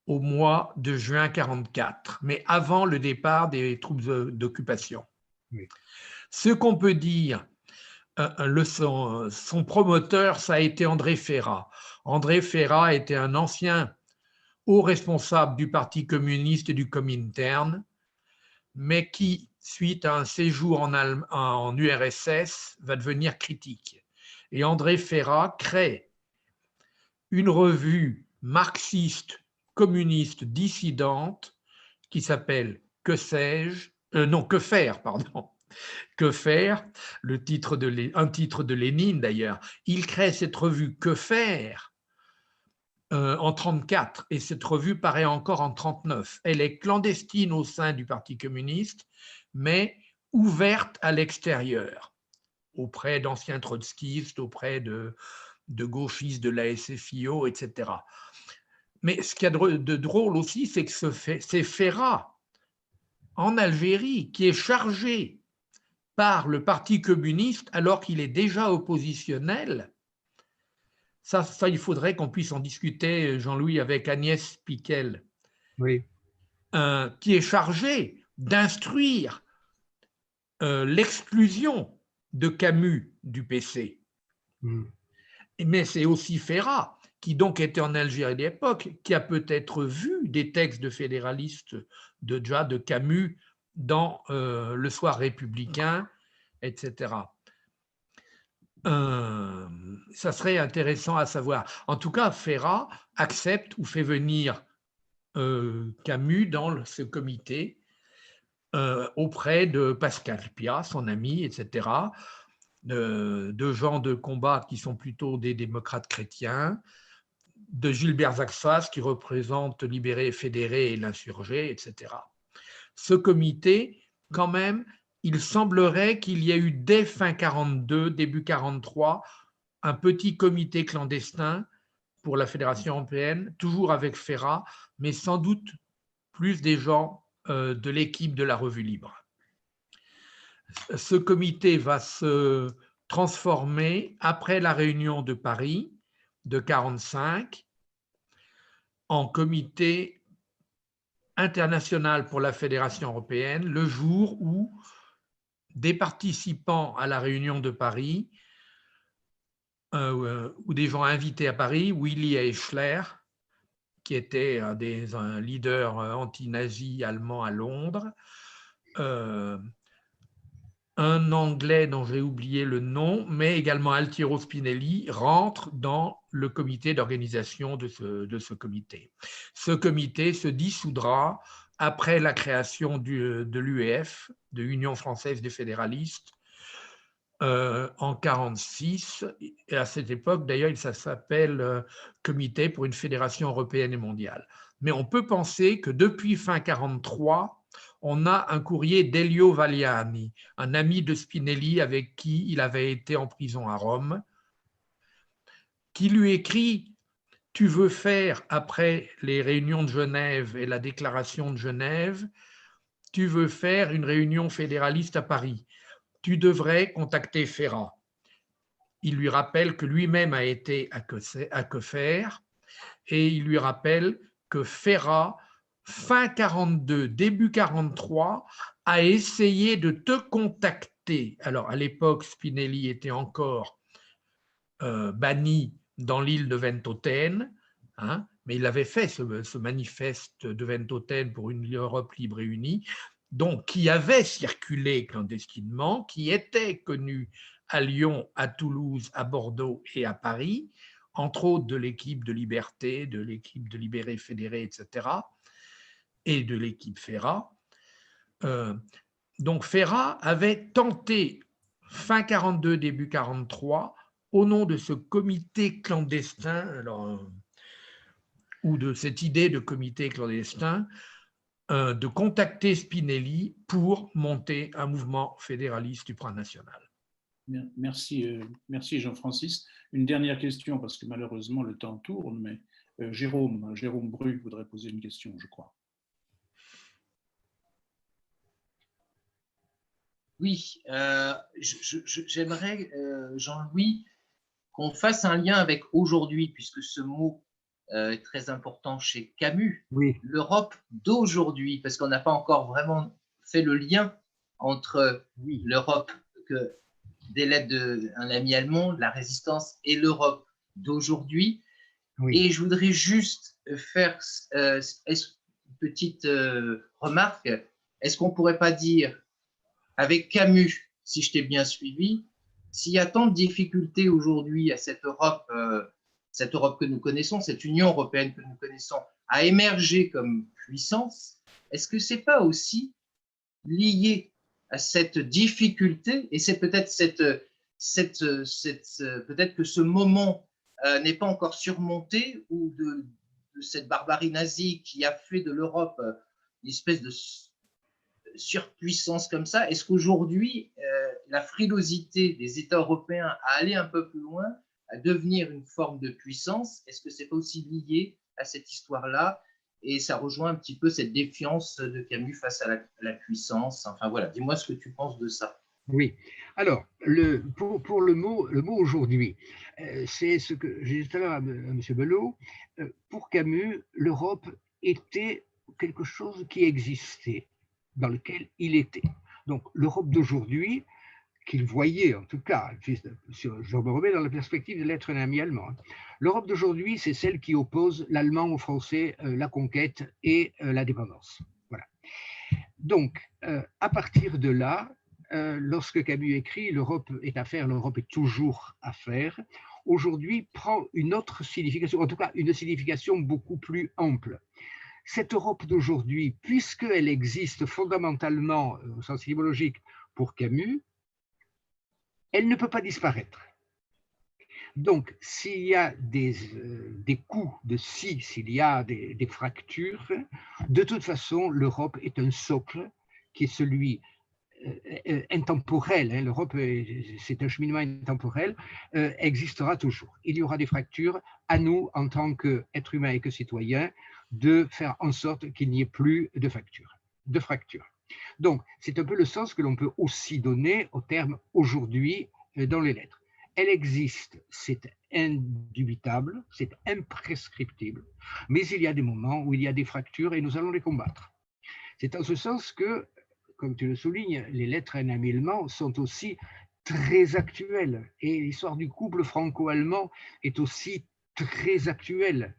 au mois de juin 1944, mais avant le départ des troupes d'occupation. Oui. Ce qu'on peut dire, son promoteur, ça a été André Ferrat. André Ferrat était un ancien haut responsable du Parti communiste et du Comintern, mais qui, suite à un séjour en URSS, va devenir critique. Et André Ferrat crée une revue marxiste, communiste, dissidente, qui s'appelle Que sais-je, non, Que faire, pardon. Que faire, un titre de Lénine d'ailleurs. Il crée cette revue Que faire en 1934, et cette revue paraît encore en 1939. Elle est clandestine au sein du Parti communiste, mais ouverte à l'extérieur, auprès d'anciens trotskistes, auprès de gauchistes de la SFIO, etc. Mais ce qu'il y a de drôle aussi, c'est que c'est Ferrat, en Algérie, qui est chargé par le Parti communiste, alors qu'il est déjà oppositionnel. Ça, il faudrait qu'on puisse en discuter, Jean-Louis, avec Agnès Piquel, oui. Qui est chargé d'instruire l'exclusion de Camus du PC. Mais c'est aussi Ferrat, qui donc était en Algérie à l'époque, qui a peut-être vu des textes de fédéralistes de Camus dans Le Soir républicain, etc. Ça serait intéressant à savoir. En tout cas, Ferrat accepte ou fait venir Camus dans ce comité auprès de Pascal Piat, son ami, etc., de gens de combat qui sont plutôt des démocrates chrétiens, de Gilbert Zaxas qui représente Libéré, Fédéré et l'insurgé, etc. Ce comité, quand même, il semblerait qu'il y ait eu dès fin 1942, début 1943, un petit comité clandestin pour la Fédération européenne, toujours avec Ferrat, mais sans doute plus des gens de l'équipe de la Revue Libre. Ce comité va se transformé, après la réunion de Paris de 1945, en comité international pour la Fédération européenne, le jour où des participants à la réunion de Paris, ou des gens invités à Paris, Willy Eichler, qui était un leader anti-nazi allemand à Londres, un Anglais dont j'ai oublié le nom, mais également Altiero Spinelli, rentrent dans le comité d'organisation de ce comité. Ce comité se dissoudra après la création de l'UEF, de l'Union française des fédéralistes, en 1946. Et à cette époque, d'ailleurs, ça s'appelle Comité pour une fédération européenne et mondiale. Mais on peut penser que depuis fin 1943, on a un courrier d'Elio Valiani, un ami de Spinelli avec qui il avait été en prison à Rome, qui lui écrit « Tu veux faire, après les réunions de Genève et la déclaration de Genève, tu veux faire une réunion fédéraliste à Paris. Tu devrais contacter Ferrat. » Il lui rappelle que lui-même a été à Quefer et il lui rappelle que Ferrat, fin 42, début 43, a essayé de te contacter. Alors, à l'époque, Spinelli était encore banni dans l'île de Ventotene, hein, mais il avait fait ce manifeste de Ventotene pour une Europe libre et unie, donc qui avait circulé clandestinement, qui était connu à Lyon, à Toulouse, à Bordeaux et à Paris, entre autres de l'équipe de Liberté, de l'équipe de Libéré, Fédéré, etc., et de l'équipe Ferrat. Donc Ferrat avait tenté, fin 42, début 43, au nom de ce comité clandestin, ou de cette idée de comité clandestin, de contacter Spinelli pour monter un mouvement fédéraliste supranational. Merci, merci Jean-Francis. Une dernière question, parce que malheureusement le temps tourne, mais Jérôme Bru voudrait poser une question, je crois. Oui, j'aimerais, Jean-Louis, qu'on fasse un lien avec aujourd'hui, puisque ce mot est très important chez Camus, oui. L'Europe d'aujourd'hui, parce qu'on n'a pas encore vraiment fait le lien entre l'Europe des lettres d'un ami allemand, de la résistance, et l'Europe d'aujourd'hui. Oui. Et je voudrais juste faire une petite remarque. Est-ce qu'on ne pourrait pas dire, avec Camus, si je t'ai bien suivi, s'il y a tant de difficultés aujourd'hui à cette Europe que nous connaissons, cette Union européenne que nous connaissons, à émerger comme puissance, est-ce que ce n'est pas aussi lié à cette difficulté, et c'est peut-être peut-être que ce moment n'est pas encore surmonté, ou de cette barbarie nazie qui a fait de l'Europe une espèce de surpuissance comme ça. Est-ce qu'aujourd'hui, la frilosité des États européens à aller un peu plus loin, à devenir une forme de puissance, est-ce que c'est pas aussi lié à cette histoire-là? Et ça rejoint un petit peu cette défiance de Camus face à la puissance. Enfin voilà, dis-moi ce que tu penses de ça. Oui. Alors, pour le mot aujourd'hui, c'est ce que j'ai dit tout à l'heure à M. Belot. Pour Camus, l'Europe était quelque chose qui existait, dans lequel il était. Donc, l'Europe d'aujourd'hui, qu'il voyait en tout cas, je me remets dans la perspective de l'être un ami allemand. L'Europe d'aujourd'hui, c'est celle qui oppose l'allemand au français, la conquête et la dépendance. Voilà. Donc, à partir de là, lorsque Camus écrit « L'Europe est à faire, l'Europe est toujours à faire », aujourd'hui prend une autre signification, en tout cas une signification beaucoup plus ample. Cette Europe d'aujourd'hui, puisqu'elle existe fondamentalement au sens idéologique pour Camus, elle ne peut pas disparaître. Donc, s'il y a des coups de scie, s'il y a des fractures, de toute façon, l'Europe est un socle qui est celui intemporel. Hein, l'Europe, c'est un cheminement intemporel, existera toujours. Il y aura des fractures, à nous, en tant qu'êtres humains et que citoyens, de faire en sorte qu'il n'y ait plus de fractures. Donc, c'est un peu le sens que l'on peut aussi donner au terme « aujourd'hui » dans les lettres. Elle existe, c'est indubitable, c'est imprescriptible, mais il y a des moments où il y a des fractures et nous allons les combattre. C'est en ce sens que, comme tu le soulignes, les lettres annuellement sont aussi très actuelles et l'histoire du couple franco-allemand est aussi très actuelle.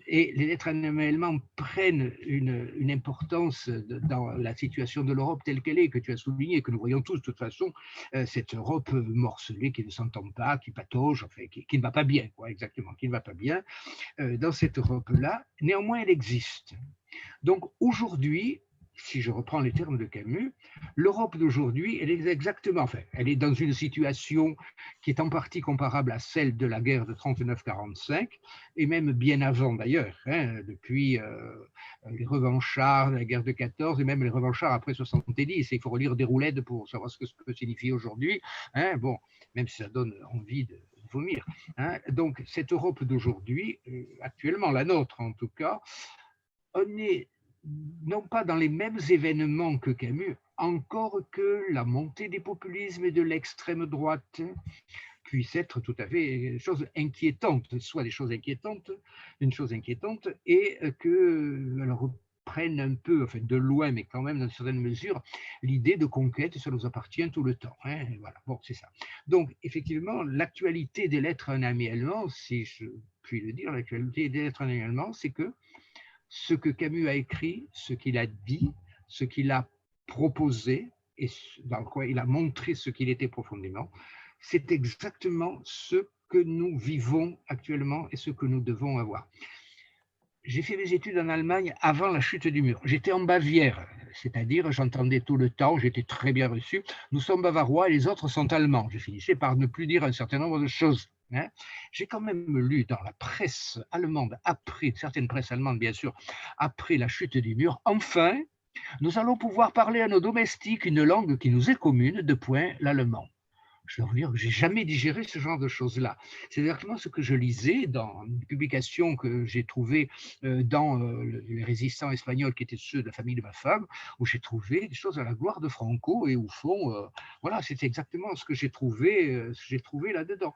Et les lettres annuellement prennent une importance dans la situation de l'Europe telle qu'elle est, que tu as souligné, que nous voyons tous de toute façon, cette Europe morcelée qui ne s'entend pas, qui patauge, enfin, qui ne va pas bien, quoi, exactement, qui ne va pas bien. Dans cette Europe-là, néanmoins, elle existe. Donc aujourd'hui, si je reprends les termes de Camus, l'Europe d'aujourd'hui, elle est exactement, enfin, elle est dans une situation qui est en partie comparable à celle de la guerre de 39-45, et même bien avant d'ailleurs, hein, depuis les revanchards, la guerre de 14, et même les revanchards après 70. Il faut relire Déroulède pour savoir ce que ça peut signifier aujourd'hui. Hein, bon, même si ça donne envie de vomir. Hein. Donc, cette Europe d'aujourd'hui, actuellement la nôtre en tout cas, on est non pas dans les mêmes événements que Camus, encore que la montée des populismes et de l'extrême droite puisse être tout à fait une chose inquiétante, soit des choses inquiétantes, une chose inquiétante, et que alors, prennent un peu, enfin de loin, mais quand même dans une certaine mesure, l'idée de conquête, ça nous appartient tout le temps. Hein, voilà, bon, c'est ça. Donc, effectivement, l'actualité des lettres annuellement, si je puis le dire, l'actualité des lettres annuellement, c'est que ce que Camus a écrit, ce qu'il a dit, ce qu'il a proposé, et dans quoi il a montré ce qu'il était profondément, c'est exactement ce que nous vivons actuellement et ce que nous devons avoir. J'ai fait mes études en Allemagne avant la chute du mur. J'étais en Bavière, c'est-à-dire j'entendais tout le temps, j'étais très bien reçu. Nous sommes bavarois et les autres sont allemands. Je finissais par ne plus dire un certain nombre de choses. Hein. J'ai quand même lu dans la presse allemande, après, certaines presses allemandes bien sûr, après la chute du mur, enfin, nous allons pouvoir parler à nos domestiques une langue qui nous est commune, de point l'allemand. Je dois vous dire que je n'ai jamais digéré ce genre de choses-là. C'est exactement ce que je lisais dans une publication que j'ai trouvée dans les résistants espagnols qui étaient ceux de la famille de ma femme, où j'ai trouvé des choses à la gloire de Franco et au fond, voilà, c'était exactement ce que j'ai trouvé là-dedans.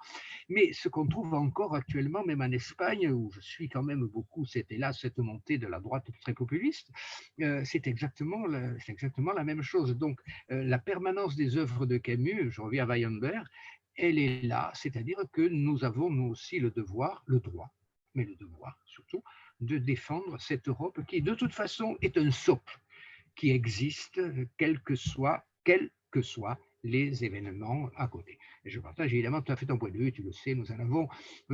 Mais ce qu'on trouve encore actuellement, même en Espagne, où je suis quand même beaucoup, c'était là cette montée de la droite très populiste, c'est exactement la même chose. Donc, la permanence des œuvres de Camus, je reviens à Weyermann, elle est là, c'est-à-dire que nous avons nous aussi le devoir, le droit, mais le devoir surtout, de défendre cette Europe qui de toute façon est un socle qui existe quels que soient les événements à côté. Et je partage évidemment tout à fait ton point de vue, tu le sais, nous en avons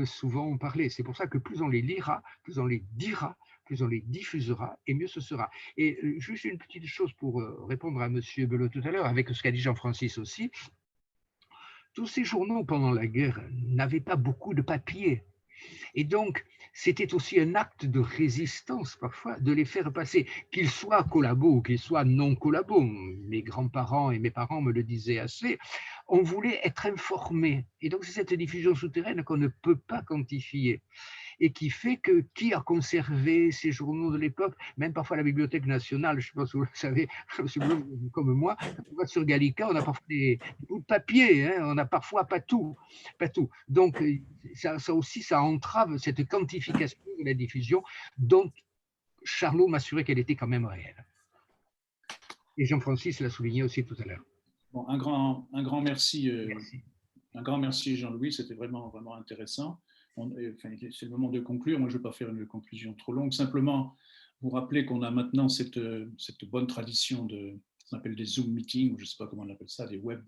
souvent parlé. C'est pour ça que plus on les lira, plus on les dira, plus on les diffusera, et mieux ce sera. Et juste une petite chose pour répondre à M. Belot tout à l'heure, avec ce qu'a dit Jean-Francis aussi, tous ces journaux pendant la guerre n'avaient pas beaucoup de papier. Et donc, c'était aussi un acte de résistance parfois de les faire passer, qu'ils soient collabos ou qu'ils soient non collabos. Mes grands-parents et mes parents me le disaient assez. On voulait être informés. Et donc, c'est cette diffusion souterraine qu'on ne peut pas quantifier et qui fait que qui a conservé ces journaux de l'époque, même parfois la Bibliothèque nationale, je ne sais pas si vous le savez, comme moi, quand on va sur Gallica, on a parfois des bouts de papier, hein, on n'a parfois pas tout. Donc, ça aussi, ça entrave cette quantification de la diffusion dont Charlot m'assurait qu'elle était quand même réelle. Et Jean-Francis l'a souligné aussi tout à l'heure. Bon, un grand merci. Un grand merci Jean-Louis, c'était vraiment intéressant. C'est le moment de conclure. Moi, je ne vais pas faire une conclusion trop longue. Simplement, vous rappeler qu'on a maintenant cette bonne tradition de ce qu'on appelle des Zoom meetings, ou je ne sais pas comment on appelle ça, des web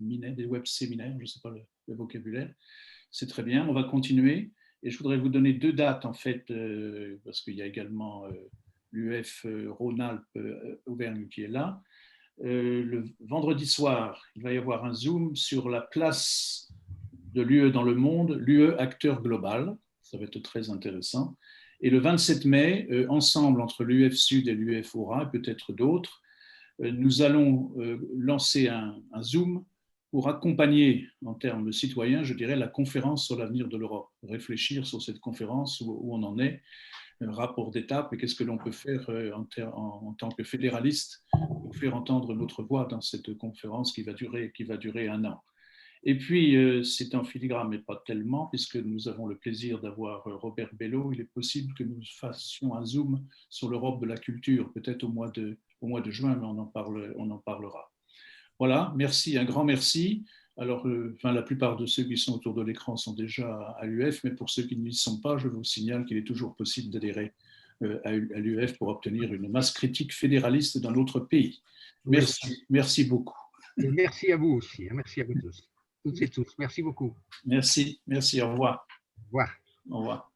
séminaires, je ne sais pas le vocabulaire. C'est très bien. On va continuer. Et je voudrais vous donner 2 dates, en fait, parce qu'il y a également l'UF Rhône-Alpes Auvergne qui est là. Le vendredi soir, il va y avoir un Zoom sur la place de l'UE dans le monde, l'UE acteur global, ça va être très intéressant. Et le 27 mai, ensemble entre l'UF Sud et l'UF Aura, et peut-être d'autres, nous allons lancer un Zoom pour accompagner, en termes citoyens, je dirais, la conférence sur l'avenir de l'Europe. Réfléchir sur cette conférence, où on en est, un rapport d'étape, et qu'est-ce que l'on peut faire en tant que fédéraliste pour faire entendre notre voix dans cette conférence qui va durer 1 an. Et puis, c'est en filigrane, mais pas tellement, puisque nous avons le plaisir d'avoir Robert Bello. Il est possible que nous fassions un zoom sur l'Europe de la culture, peut-être au mois de juin, mais on en parlera. Voilà, merci, un grand merci. Alors, la plupart de ceux qui sont autour de l'écran sont déjà à l'UF, mais pour ceux qui n'y sont pas, je vous signale qu'il est toujours possible d'adhérer à l'UF pour obtenir une masse critique fédéraliste dans notre pays. Merci, merci beaucoup. Et merci à vous aussi, merci à vous tous, toutes et tous. Merci beaucoup. Merci, merci, au revoir. Au revoir. Au revoir.